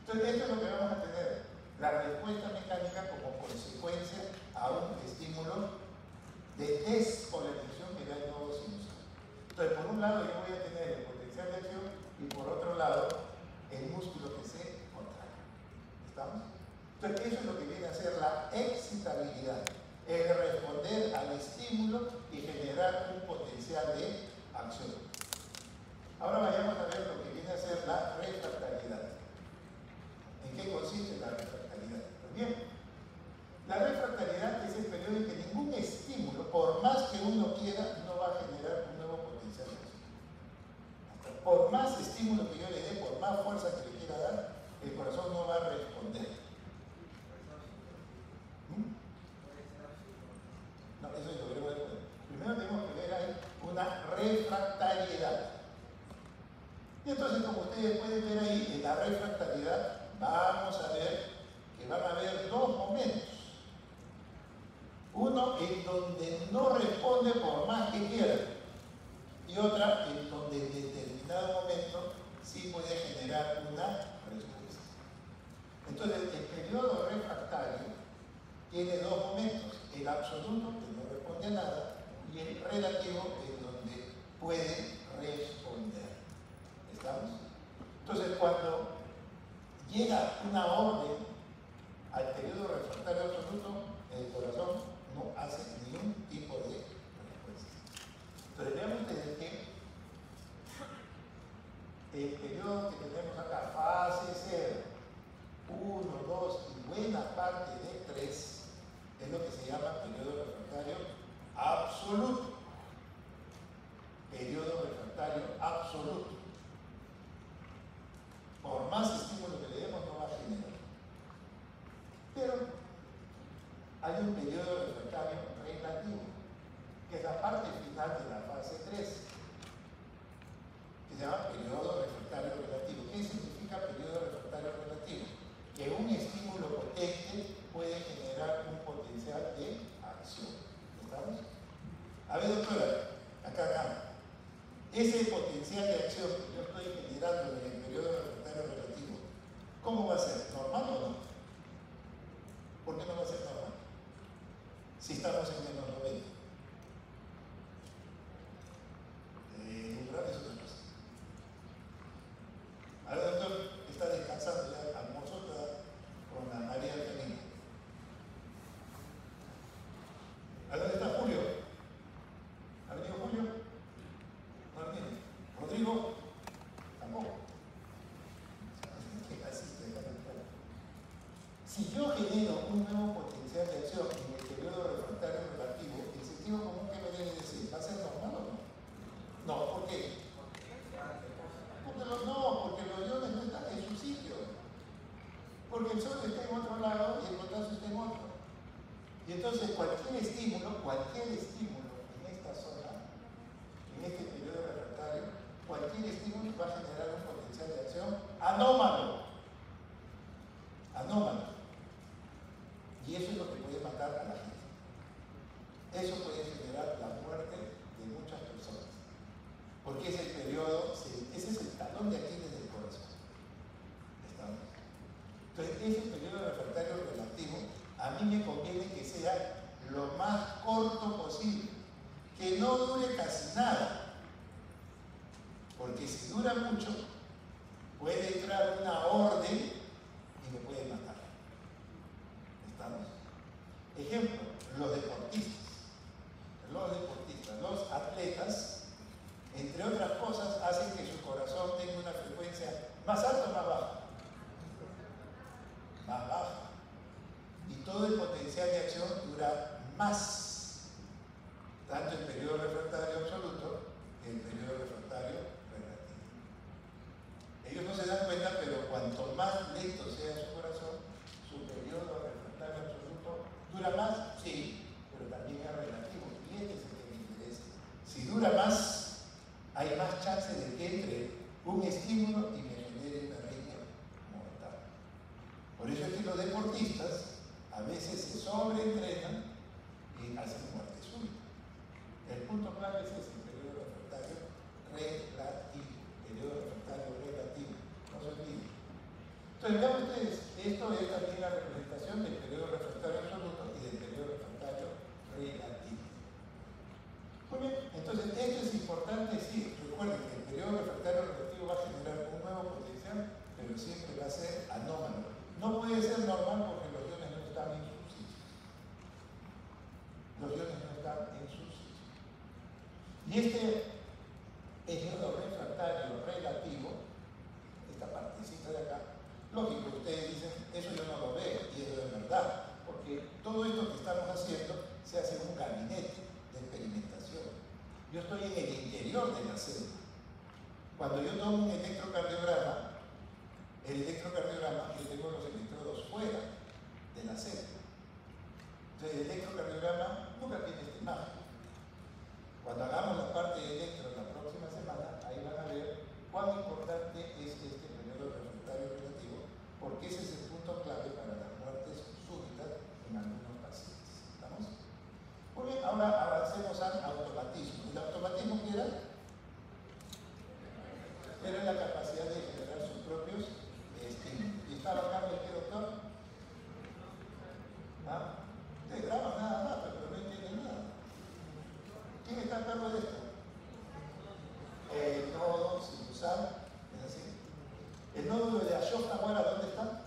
Entonces, esto es lo que vamos a tener. La respuesta mecánica como consecuencia a un estímulo de despolarización que da el nodo sinusal. Entonces, por un lado yo voy a tener el potencial de acción y por otro lado el músculo que se contrae. ¿Estamos? Entonces, eso es lo que viene a ser la excitabilidad, el responder al estímulo y generar un potencial de acción. Ahora vayamos a ver lo que viene a ser la refractariedad. ¿En qué consiste la refractariedad? Pues bien, la refractariedad es el periodo en que ningún estímulo, por más que uno quiera, no va a generar un nuevo potencial de acción. Por más estímulo que yo le dé, por más fuerza que le quiera dar, el corazón no va a responder. No, eso es lo que veremos después. Primero tenemos que ver ahí una refractariedad. Y entonces, como ustedes pueden ver ahí, en la refractariedad vamos a ver que van a haber dos momentos. Uno en donde no responde por más que quiera y otra en donde en determinado momento sí puede generar una respuesta. Entonces, el periodo refractario tiene dos momentos, el absoluto, que no responde a nada, y el relativo, en donde puede responder. ¿Estamos? Entonces, cuando llega una orden al periodo refractario absoluto, el corazón no hace ningún tipo de respuesta. Entonces, vean ustedes que el periodo que tenemos acá, fase 0, 1, 2 y buena parte de 3, es lo que se llama periodo refractario absoluto. Periodo refractario absoluto. Por más estímulo que le demos, no va a generar. Pero hay un periodo refractario relativo, que es la parte final de la fase 3, que se llama periodo refractario relativo. ¿Qué significa periodo refractario relativo? Que un estímulo potente puede generar un potencial de acción. ¿Estamos? A ver, doctora, acá. Ese potencial de acción que yo estoy generando en el periodo refractario relativo, ¿cómo va a ser? ¿Normal o no? ¿Por qué no va a ser normal? Si estamos en menos 90. Umbral es otra cosa. Ahora, doctor, está descansando ya, almorzó con la María Angelina. ¿A dónde está Julio? ¿Ha venido Julio? No ha venido. ¿Rodrigo? Tampoco. Si yo genero un nuevo potencial de acción en el periodo refractario relativo, el sentido común que me debe decir, ¿va a ser normal o no? No, ¿por qué? Porque los iones no están en su sitio. Porque el sol está en otro lado y el potasio está en otro. Y entonces cualquier estímulo en esta zona, en este periodo refractario, cualquier estímulo va a generar un potencial de acción anómalo. Y eso es lo que puede matar a la gente. Eso puede generar la muerte de muchas personas. Porque ese periodo, ese es el talón de Aquiles del corazón. ¿Estamos? Entonces, ese periodo refractario relativo, a mí me conviene que sea lo más corto posible. Que no dure casi nada. Porque si dura mucho, puede entrar una orden y me puede matar. ¿Estamos? Ejemplo, los deportistas, los atletas, entre otras cosas, hacen que su corazón tenga una frecuencia más alta o más baja. Más baja. Y todo el potencial de acción dura más, tanto el periodo refractario absoluto que el periodo refractario relativo. Ellos no se dan cuenta, pero cuanto más lento sea su corazón, su periodo refractario absoluto dura más, sí, pero también es relativo, y este es el que me interesa. Si dura más, hay más chance de que entre un estímulo y me genere una arritmia mortal. Por eso es que los deportistas a veces se sobreentrenan y hacen muerte súbita. El punto clave es ese, el periodo refractario relativo. Periodo refractario relativo, no se olviden. Entonces, vean ustedes, esto es también la representación del periodo refractario absoluto y del periodo refractario relativo. Muy bien, entonces esto es importante, sí, recuerden que el periodo refractario relativo va a generar un nuevo potencial, pero siempre va a ser anómalo. No puede ser normal porque los iones no están en su sitio. Los iones no están en su sitio. Y este periodo refractario relativo, esta partecita de acá, lógico, ustedes dicen, eso yo no lo veo, y eso es verdad, porque todo esto que estamos haciendo se hace en un gabinete de experimentación. Yo estoy en el interior de la célula. Cuando yo tomo un electrocardiograma, yo tengo los electrodos fuera de la célula. Entonces el electrocardiograma nunca tiene esta imagen. Cuando hagamos la parte de electro la próxima semana, ahí van a ver cuán importante es este periodo refractario relativo, porque ese es el punto clave para las muertes súbitas en algunos pacientes. ¿Estamos? Muy bien, ahora avancemos al automatismo. ¿El automatismo qué era? Era la capacidad de generar sus propios estímulos. ¿Y estaba acá el doctor? ¿Ah? Ustedes graban nada más, pero no entienden nada. ¿Quién está a cargo de esto? El nodo sinusal, ¿es así? ¿El nódulo de Ashokawara dónde está?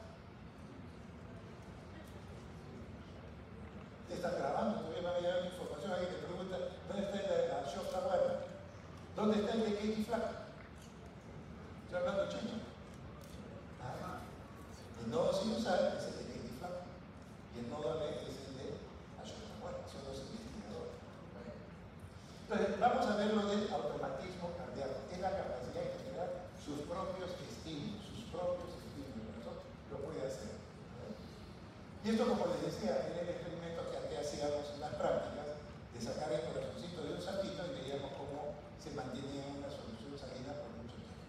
¿Te están grabando? Todavía me va a llegar una información, alguien te pregunta, ¿dónde está el de Ashokawara? ¿Dónde está el de Katie Flack? ¿Estoy hablando chino? Ah, el nodo sinusal es el de Katie Flack y el nodo B es el de Ashokawara, son los investigadores. Entonces, vamos a ver lo del automatismo cardíaco, que es la capacidad de generar sus propios estímulos, eso lo puede hacer. Y esto, como les decía, era el experimento que antes hacíamos en las prácticas, de sacar el corazoncito de un sapito y veíamos cómo se mantenía en una solución salina por mucho tiempo.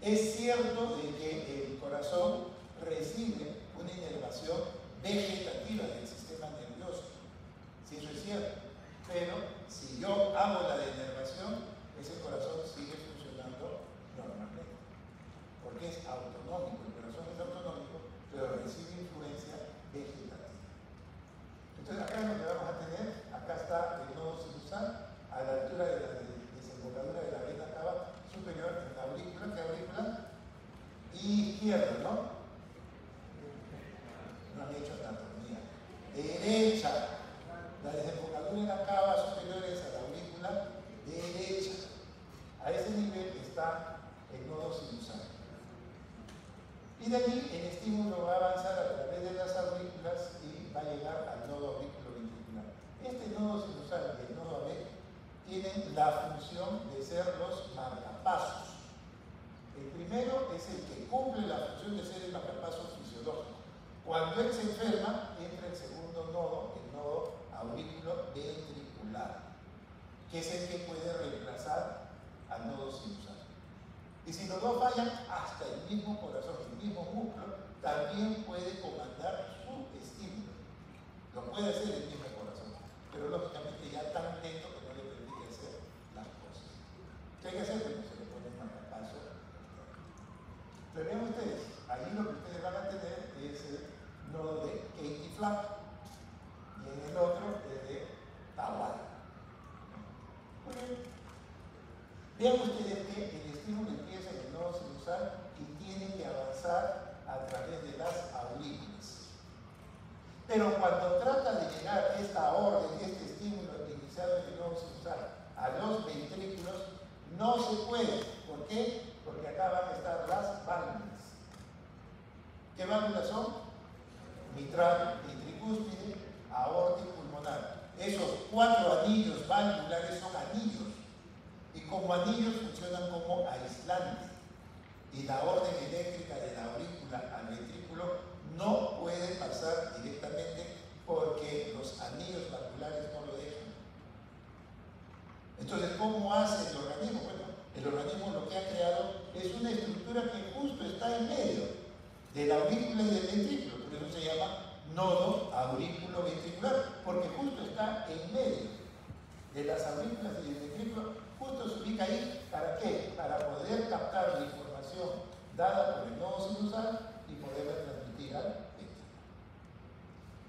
Es cierto de que el corazón recibe una inervación vegetativa del sistema nervioso, si eso es cierto. Pero si yo hago la denervación, ese corazón sigue funcionando normalmente. Porque es autonómico, el corazón es autonómico, pero recibe influencia vegetativa. Entonces acá es donde vamos a tener, acá está el nodo sinusal, a la altura de la desembocadura de la vena cava superior en la aurícula, ¿qué aurícula? Izquierda, ¿no? No han hecho anatomía. Derecha. La desembocadura en la cava superior es a la aurícula derecha. A ese nivel está el nodo sinusal. Y de allí el estímulo va a avanzar a través de las aurículas y va a llegar al nodo auriculoventricular. Este nodo sinusal y el nodo AB tienen la función de ser los marcapasos. El primero es el que cumple la función de ser el marcapaso fisiológico. Cuando él se enferma, entra el segundo nodo, el nodo auriculoventricular, que es el que puede reemplazar al nodo sinusal. Y si los dos fallan, hasta el mismo corazón, el mismo músculo, también puede comandar su estímulo. Lo puede hacer el mismo corazón, pero lógicamente ya tan lento que no le permite hacer las cosas. ¿Qué hay que hacer? Bueno, se le pone un marcapaso. Pero vean ustedes, ahí lo que ustedes van a tener es el nodo de Katie Flack y en el otro es de Tawara. Muy bien. Vean ustedes que el estímulo empieza en el nodo sinusal y tiene que avanzar a través de las aurículas. Pero cuando trata de llegar esta orden, este estímulo iniciado en el nodo sinusal a los ventrículos, no se puede. ¿Por qué? Porque acá van a estar las válvulas. ¿Qué válvulas son? Mitral, ventricúspide, aorta y pulmonar. cuatro anillos valvulares son anillos, y como anillos funcionan como aislantes, y la orden eléctrica de la aurícula al ventrículo no puede pasar directamente porque los anillos valvulares no lo dejan. Entonces, ¿cómo hace el organismo? Bueno, el organismo lo que ha creado es una estructura que justo está en medio de la aurícula y del ventrículo, por eso se llama nodo aurículo-ventricular, porque justo está en medio de las aurículas y del ventrículo, justo se ubica ahí. ¿Para qué? Para poder captar la información dada por el nodo sinusal y poderla transmitir al ventrículo.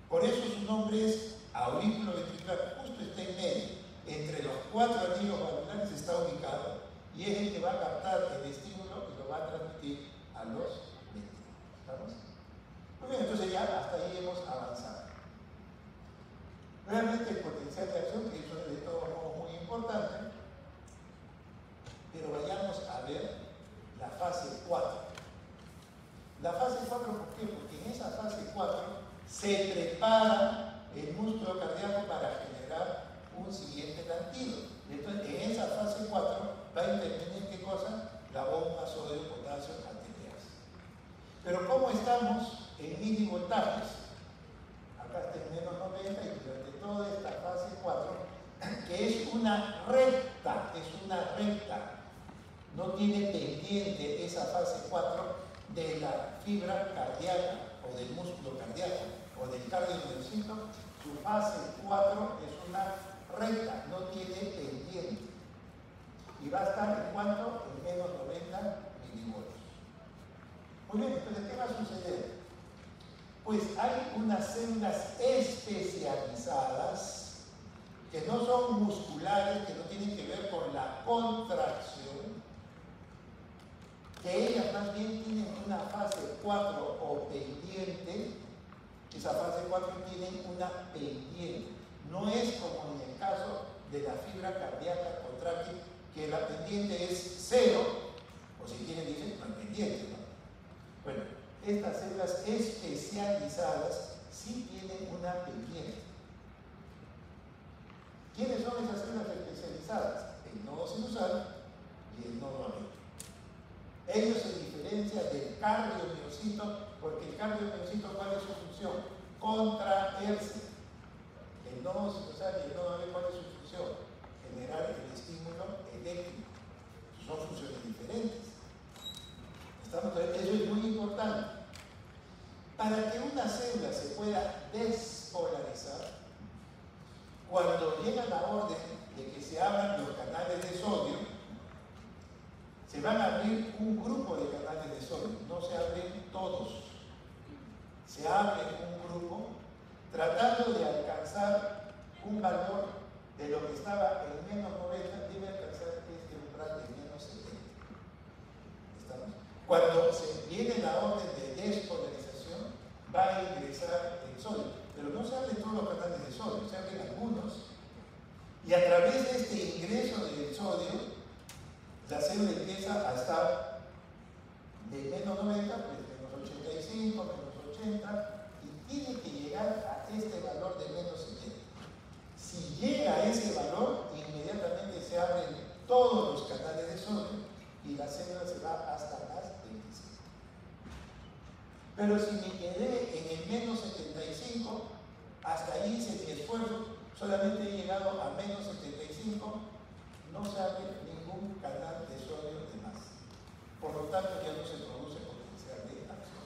Por eso su nombre es aurículo-ventricular, justo está en medio. Entre los cuatro anillos valvulares está ubicado y es el que va a captar el estímulo y lo va a transmitir a los ventrículos. ¿Estamos? Muy bien, entonces ya hasta ahí hemos avanzado. Realmente el potencial de acción, que eso es de todo modo muy importante, pero vayamos a ver la fase 4. La fase 4, ¿por qué? Porque en esa fase 4 se prepara el músculo cardíaco para generar un siguiente latido. Entonces, en esa fase 4 va a intervenir ¿qué cosa? La bomba sodio-potasio ATPase. Pero ¿cómo estamos en milivoltajes? Acá está en menos 90 y durante toda esta fase 4, que es una recta, no tiene pendiente esa fase 4 de la fibra cardíaca o del músculo cardíaco o del cardiomiocyto. Su fase 4 es una recta, no tiene pendiente. Y va a estar en cuanto en menos 90 milivoltios. Muy bien, entonces, ¿qué va a suceder? Pues hay unas células especializadas que no son musculares, que no tienen que ver con la contracción, que ellas más bien tienen una fase 4 o pendiente. Esa fase 4 tiene una pendiente. No es como en el caso de la fibra cardíaca contráctil, que la pendiente es 0, o si quieren dicen no hay pendiente, ¿no? Bueno, estas células especializadas sí tienen una pendiente. ¿Quiénes son esas células especializadas? El nodo sinusal y el nodo aórtico. Ellos se diferencian del cardiomiocito, porque el cardiomiocito, ¿cuál es su función? Contraerse. El nodo sinusal y el nodo aórtico, ¿cuál es su función? Generar el estímulo eléctrico. Son funciones diferentes. Eso es muy importante. Para que una célula se pueda despolarizar, cuando llega la orden de que se abran los canales de sodio, se van a abrir un grupo de canales de sodio, no se abren todos. Se abre un grupo tratando de alcanzar un valor de lo que estaba en menos 90, debe alcanzar este umbral de menos 70. ¿Estamos? Cuando se viene la orden de despolarización, va a ingresar el sodio, pero no se abren todos los canales de sodio, se abren algunos, y a través de este ingreso del sodio, la célula empieza a estar de menos 90, pues menos 85, menos 80, y tiene que llegar a este valor de menos 70. Si llega a ese valor, inmediatamente se abren todos los canales de sodio y la célula se va hasta las 25. Pero si me quedé en el menos 75, hasta ahí hice mi esfuerzo, solamente he llegado a menos 75, no se abre ningún canal de sodio de más. Por lo tanto, ya no se produce potencial de acción.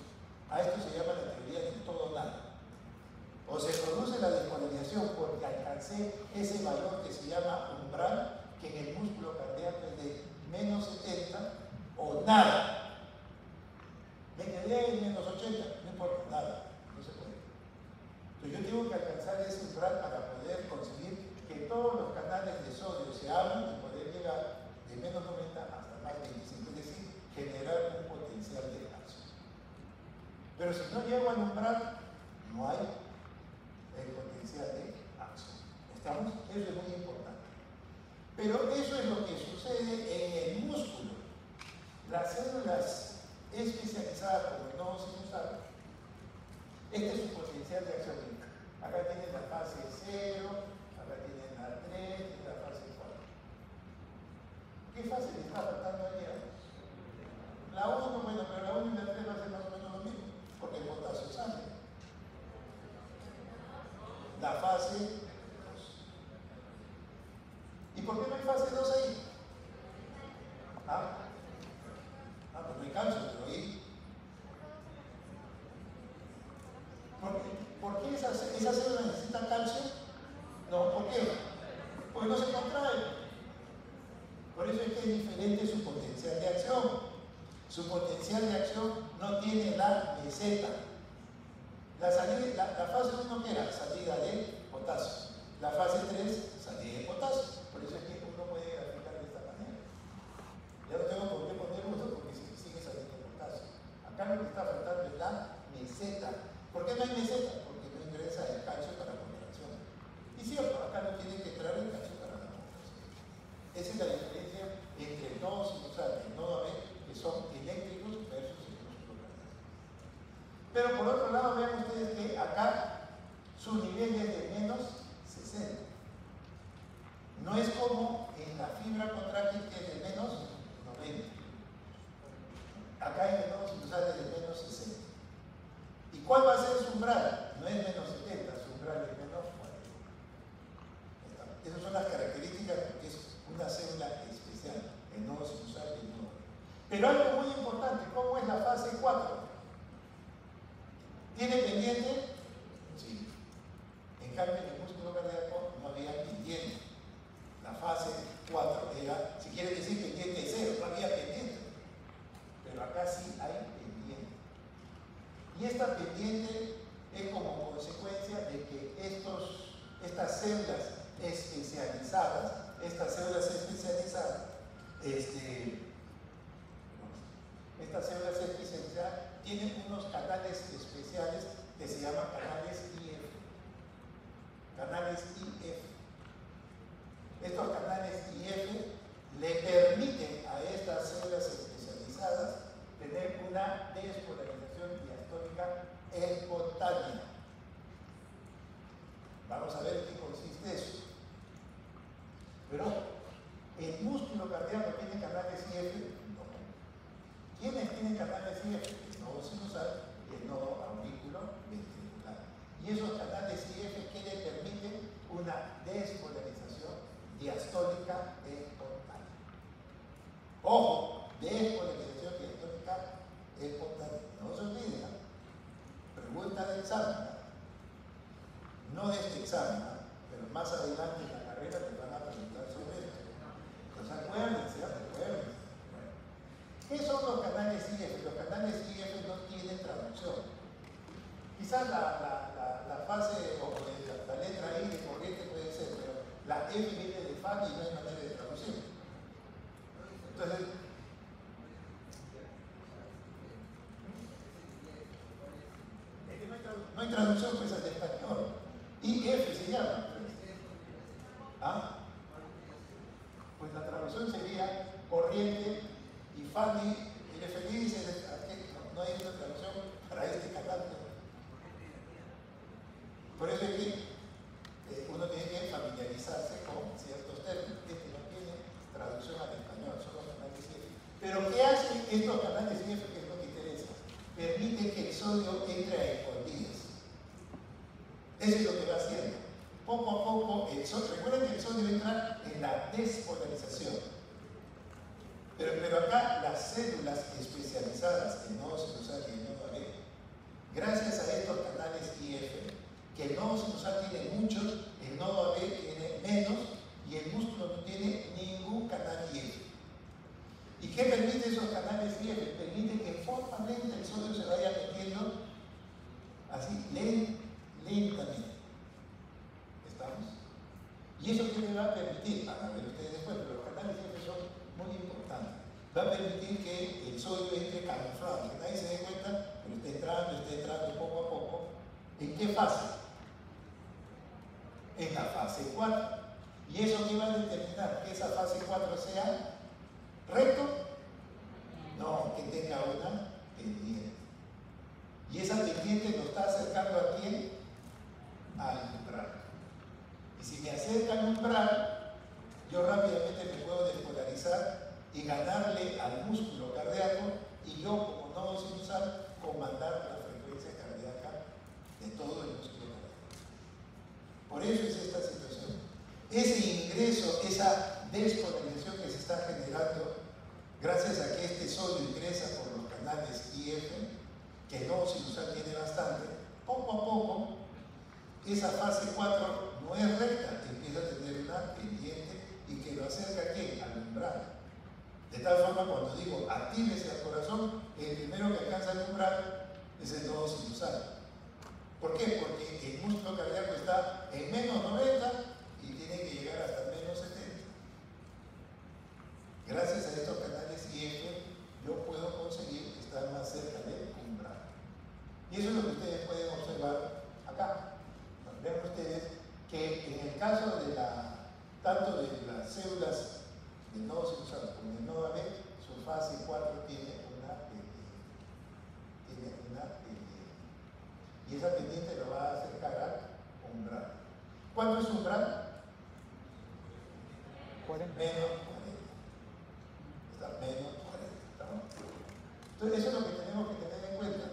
A esto se llama la teoría del todo nada. O se produce la despolarización porque alcancé ese valor que se llama umbral, que en el músculo cardíaco es de menos 70, o nada. Me quedé en menos 80, no importa, nada, no se puede. Entonces yo tengo que alcanzar ese umbral para poder conseguir que todos los canales de sodio se abran y poder llegar de menos 90 hasta más 25, es decir, generar un potencial de acción. Pero si no llego al umbral, no hay el potencial de acción. ¿Estamos? Eso es muy importante. Pero eso es lo que sucede en el músculo. Las células especializadas como el nodo sinusal, este es su potencial de acción. Acá tienen la fase 0, acá tienen la fase 2. ¿Y por qué no hay fase 2 ahí? Pues no hay calcio, pero ahí. ¿Por qué esas células necesitan calcio? No, ¿por qué? Porque no se contraen. Por eso es que es diferente su potencial de acción. Su potencial de acción no tiene la meseta. La fase 1 que era salida de potasio. La fase 3, salida de potasio. Por eso es que uno puede graficar de esta manera. Ya no tengo por qué poner uno porque sigue saliendo potasio. Acá lo que está faltando es la meseta. ¿Por qué no hay meseta? Porque no ingresa el calcio para la contracción. Y cierto, acá no tiene que entrar el calcio para la contracción. Esa es la diferencia entre el nodo sinusal y el nodo AB, que son eléctricos versus el músculo cardíaco. Pero por otro lado, vean ustedes que acá su nivel es de menos 60. No es como en la fibra contráctil que es de menos 90. Acá en el nodo sinusal es de menos 60. ¿Y cuál va a ser su umbral? No es menos 70, su umbral es menos 40. Esas son las características porque es una célula especial, el nodo sinusal y el nodo. Pero algo muy importante, ¿cómo es la fase 4? ¿Tiene pendiente? Sí. En cambio, en el músculo cardíaco no había pendiente. La fase 4 era, si quiere decir pendiente 0, no había pendiente. Pero acá sí hay pendiente. Y esta pendiente es como consecuencia de que estas células especializadas, tienen unos canales especiales que se llaman canales IF. Canales IF. Estos canales IF le permiten a estas células especializadas tener una despolarización diastólica espontánea. Vamos a ver en qué consiste eso. Pero el músculo cardíaco tiene canales IF. No. ¿Quiénes tienen canales IF? El nodo sinusal y el nodo aurículo ventricular. Y esos canales IF que le permiten una despolarización diastólica espontánea. Ojo, despolarización diastólica espontánea. No se olviden. Pregunta de examen. No de este examen, pero más adelante en la carrera te van a preguntar sobre esto. Entonces acuérdense. ¿Qué son los canales IF? Los canales IF no tienen traducción. Quizás la fase o la letra I de corriente puede ser, pero la F viene de FAD y no hay manera de traducción. Entonces, no hay traducción pues al español. IF se llama. Pues la traducción sería corriente y FADI. El FDI dice no hay una traducción para este canal. Por eso es que uno tiene que familiarizarse con ciertos términos. Este no tiene traducción al español, son los canales IF. Pero ¿qué hacen estos canales IF que es lo que interesa? Permite que el sodio entre a escondidas. Eso es lo que va haciendo. Poco a poco, recuerden que el sodio entra en la despolarización. Pero acá las células especializadas, el nodo sinusal y el nodo AB, gracias a estos canales IF, que el nodo sinusal tiene muchos, el nodo AB tiene menos y el músculo no tiene ningún canal IF. ¿Y qué permite esos canales IF? Permite que en forma lenta el sodio se vaya metiendo así, lentamente. ¿Estamos? ¿Y eso qué le va a permitir? Van a ver ustedes después, pero los canales IF son muy importantes. Va a permitir que el sodio entre camuflado, que nadie se dé cuenta, pero está entrando poco a poco. ¿En qué fase? En la fase 4. ¿Y eso qué va a determinar? ¿Que esa fase 4 sea recto? No, que tenga una pendiente. Y esa pendiente nos está acercando a quién? Al umbral. Y si me acerca al umbral, yo rápidamente me puedo despolarizar y ganarle al músculo cardíaco y yo como nodo sinusal comandar la frecuencia cardíaca de todo el músculo cardíaco. Por eso es esta situación. Ese ingreso, esa despolarización que se está generando gracias a que este sodio ingresa por los canales IF, que el nodo sinusal tiene bastante, poco a poco, esa fase 4 no es recta, empieza a tener una pendiente y que lo acerca ¿a quién? Al umbral. De tal forma, cuando digo actívese al corazón, el primero que alcanza el umbral es el nodo sinusal. ¿Por qué? Porque el músculo cardíaco está en menos 90 y tiene que llegar hasta menos 70. Gracias a estos canales IF, yo puedo conseguir estar más cerca del umbral. Y eso es lo que ustedes pueden observar acá. Vean ustedes que en el caso de tanto de las células del nodo sinusal como del nodo AB, su fase 4 tiene una pendiente. Y esa pendiente lo va a acercar al umbral. ¿Cuánto es umbral? 40. Menos 40. Está menos 40. ¿No? Entonces, eso es lo que tenemos que tener en cuenta.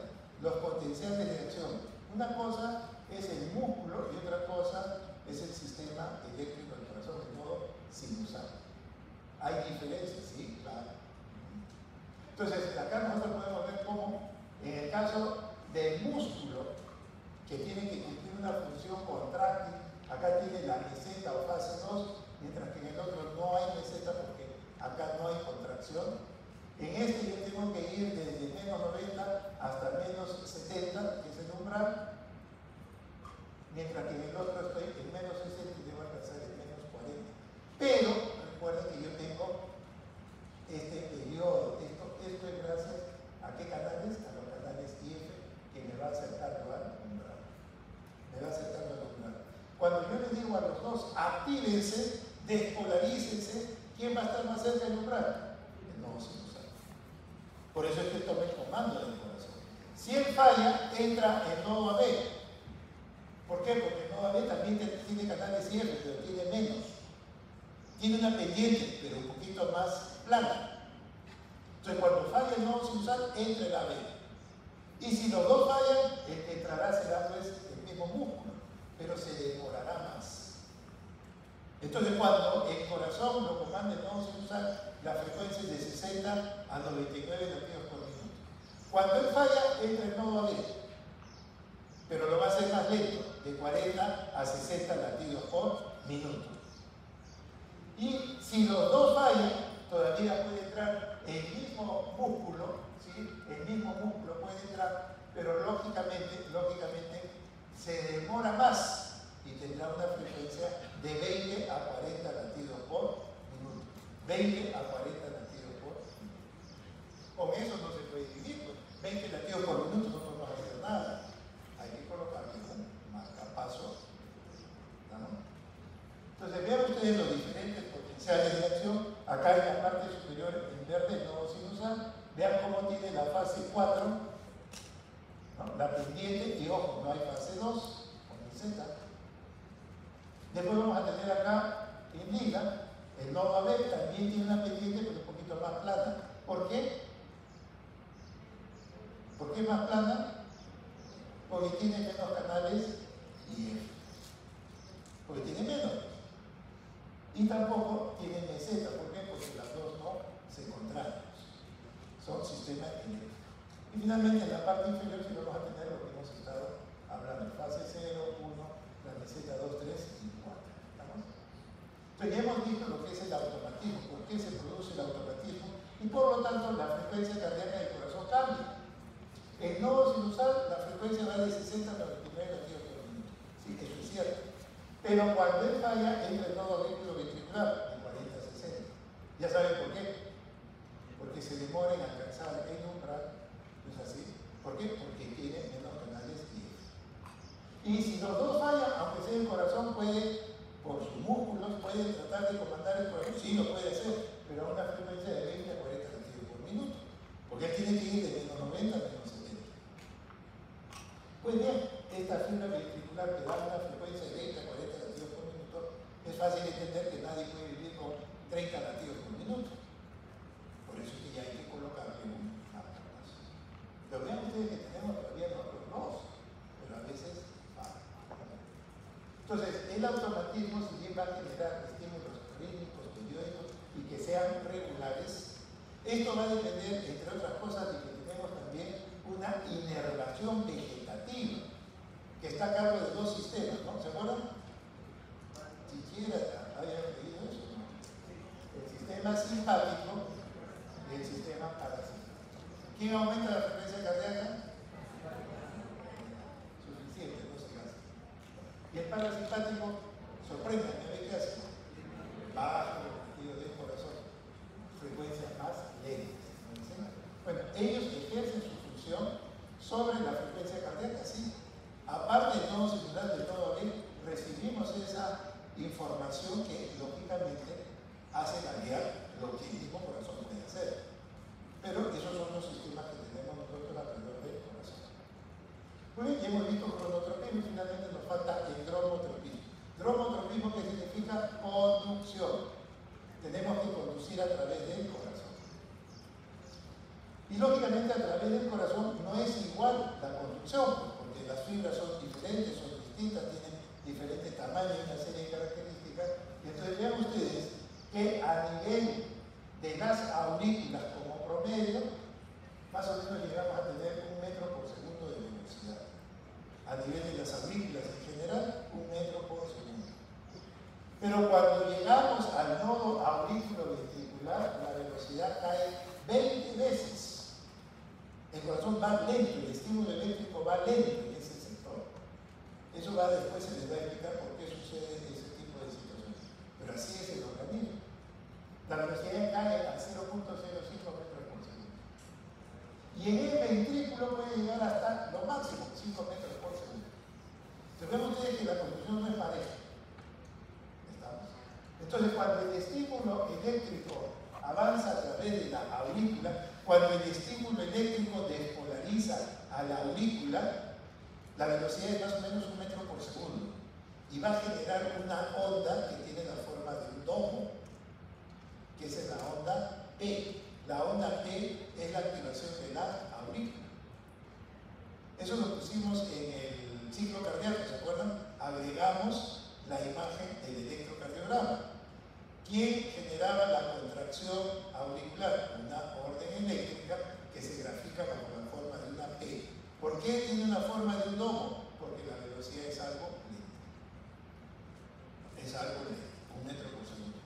Los potenciales de acción. Una cosa es el músculo y otra cosa es el sistema eléctrico del corazón, de modo sinusal. ¿Hay diferencias? Sí, claro. Entonces, acá nosotros podemos ver cómo, en el caso del músculo, que tiene que cumplir una función contráctil, acá tiene la meseta o fase 2, mientras que en el otro no hay meseta porque acá no hay contracción. En este yo tengo que ir desde menos 90 hasta menos 70, que es el umbral, mientras que en el otro estoy en menos 60 y debo alcanzar en menos 40. Pero recuerden que yo tengo este periodo. Esto es gracias a qué canales, a los canales IF, que me va acercando al umbral. Me va acercando al umbral. Cuando yo les digo a los dos, actívense, despolarícense, ¿quién va a estar más cerca del umbral? El nodo sinusal. Por eso es que tome el comando del corazón. Si él falla, entra el nodo AB. ¿Por qué? Porque el nodo AB también tiene canales IF, pero tiene menos. Tiene una pendiente, pero un poquito más plana. Entonces, cuando falla el nodo sinusal, entra el AB. Y si los dos fallan, el que entrará será pues el mismo músculo, pero se demorará más. Entonces, cuando el corazón lo comanda el nodo sinusal, la frecuencia es de 60 a 99 latidos por minuto. Cuando él falla, entra el nodo AB, pero lo va a hacer más lento, de 40 a 60 latidos por minuto. Y si los dos fallan, todavía puede entrar el mismo músculo, ¿sí? El mismo músculo puede entrar, pero lógicamente se demora más y tendrá una frecuencia de 20 a 40 latidos por minuto. 20 a 40 latidos por minuto. Con eso no se puede vivir, pues 20 latidos por minuto no podemos hacer nada. Hay que colocarle un marcapaso, ¿no? Entonces vean ustedes los diferentes potenciales de acción. Acá en la parte superior en verde el nodo sinusal. Vean cómo tiene la fase 4, ¿no? La pendiente, y ojo, no hay fase 2 con meseta. Después vamos a tener acá en liga el nodo AB, también tiene una pendiente pero un poquito más plana. ¿Por qué? ¿Por qué más plana? Porque tiene menos canales IF. Porque tiene menos. Y tampoco tiene meseta. ¿Por qué? Porque las dos no se contraen. Son sistemas eléctricos. Y finalmente en la parte inferior sí vamos a tener lo que hemos estado hablando. Fase 0, 1, la meseta 2, 3 y 4. ¿Estamos? Entonces ya hemos visto lo que es el automatismo, por qué se produce el automatismo y por lo tanto la frecuencia cardíaca del corazón cambia. El nodo sinusal, la frecuencia va de 60 a 99 latidos por minuto. Sí, eso es cierto. Pero cuando él falla, entra el nodo ventricular de 40 a 60. ¿Ya saben por qué? Porque se demora en alcanzar el umbral. ¿No es así? ¿Por qué? Porque tiene menos canales IF. Y si los dos fallan, aunque sea el corazón, puede, por sus músculos, puede tratar de comandar el corazón. Sí, lo puede hacer, pero a una frecuencia de 20 a 40 latidos por minuto. Porque él tiene que ir de menos 90 a menos 70. Pues bien, esta fibra ventricular que da una frecuencia de 20 a 40 latidos por minuto, es fácil entender que nadie puede vivir con 30 latidos por minuto. Por eso es que ya hay que colocarle un marcapasos. Pero vean ustedes que tenemos todavía nosotros dos, pero a veces falla. Entonces, Entonces, el automatismo, si bien va a generar estímulos rítmicos, periódicos y que sean regulares, esto va a depender, entre otras cosas, de que tenemos también una inervación vegetativa que está a cargo de dos sistemas, ¿no? ¿Se acuerdan? Siquiera hayan leído eso, ¿no? El sistema simpático y el sistema parasimpático. ¿Quién aumenta la frecuencia cardíaca? Suficiente, no se gasta. Y el parasimpático, sorpréndame, ¿qué hace? Baja el latido del corazón, frecuencias más lentas. ¿Sí? Bueno, ellos ejercen su función sobre la frecuencia cardíaca, sí. Aparte de todo simular, de todo abrir, recibimos esa información que lógicamente hace variar lo que el mismo corazón puede hacer. Pero esos son los sistemas que tenemos nosotros alrededor del corazón. Muy bien, ya hemos visto cronotropismo y finalmente nos falta el dromotropismo. Dromotropismo, que significa conducción. Tenemos que conducir a través del corazón. Y lógicamente a través del corazón no es igual la conducción, porque las fibras son diferentes, son distintas, tienen diferentes tamaños y una serie de características. Y entonces vean ustedes que a nivel de las aurículas como promedio, más o menos llegamos a tener 1 metro por segundo de velocidad. A nivel de las aurículas en general, 1 metro por segundo. Pero cuando llegamos al nodo aurículo-ventricular, la velocidad cae 20 veces. El corazón va lento, el estímulo eléctrico va lento en ese sector. Eso después se les va a explicar por qué sucede ese tipo de situaciones. Pero así es el organismo. La velocidad cae a 0.05 metros por segundo. Y en el ventrículo puede llegar hasta lo máximo, 5 metros por segundo. Entonces ven ustedes que la conducción no es pareja. Entonces, cuando el estímulo eléctrico avanza a través de la aurícula, cuando el estímulo eléctrico despolariza a la aurícula, la velocidad es más o menos 1 metro por segundo y va a generar una onda que tiene la forma de un domo, que es la onda P. La onda P es la activación de la aurícula. Eso lo pusimos en el ciclo cardíaco, ¿se acuerdan? Agregamos la imagen del electrocardiograma. ¿Quién generaba la contracción auricular? Una orden eléctrica que se grafica bajo la forma de una P. ¿Por qué tiene una forma de un domo? Porque la velocidad es algo lento. Es algo lento, 1 metro por segundo.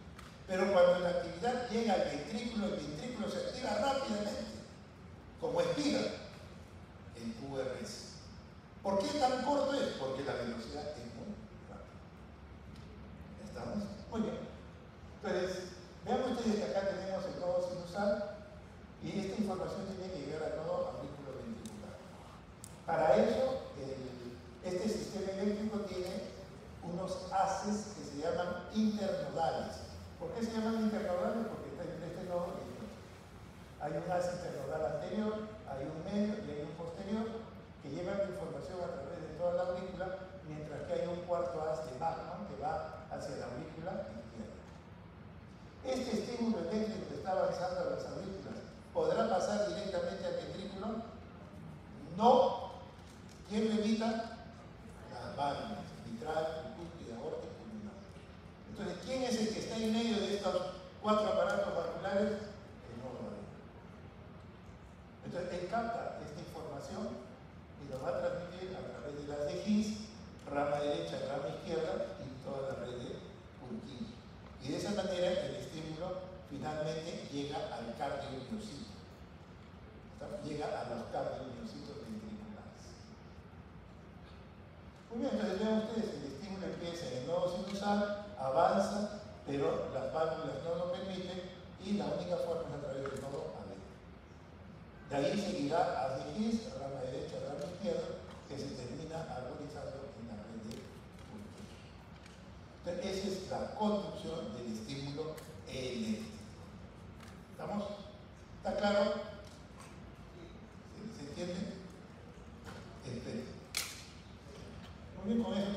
Pero cuando la actividad llega al ventrículo, el ventrículo se activa rápidamente, como espiga, el QRS. ¿Por qué tan corto es? Porque la velocidad es muy rápida. ¿Estamos? Muy bien. Entonces, vean ustedes que acá tenemos el nodo sinusal y esta información tiene que llegar al nodo aurículo ventricular. Para eso, este sistema eléctrico tiene unos haces que se llaman internodales. ¿Por qué se llaman internodales? Porque está entre este nodo y este. Hay un haz internodal anterior, hay un medio y hay un posterior que llevan la información a través de toda la aurícula, mientras que hay un cuarto haz de Bachmann que va hacia la aurícula izquierda. Este estímulo eléctrico que está avanzando a las aurículas, ¿podrá pasar directamente al ventrículo? No. ¿Quién lo evita? Las válvulas, mitral, cúspide, aorta y pulmonar. Entonces, ¿quién es el que está en medio de estos 4 aparatos valvulares? El nodo valvular. Entonces, él capta esta información y lo va a transmitir a través de las de His, rama derecha, rama izquierda y toda la red de Purkinje. Y de esa manera el estímulo finalmente llega al cardiomiocito. Llega a los cardiomiocitos ventriculares. Muy bien, entonces vean ustedes, el estímulo empieza en el nodo sinusal, avanza, pero las válvulas no lo permiten y la única forma es a través del nodo AV. De ahí seguirá a His, rama derecha, rama izquierda, que se termina armonizando en la red de Purkinje. Entonces, esa es la conducción del estímulo eléctrico. ¿Estamos? ¿Está claro? ¿Se entiende? Muy bien, con eso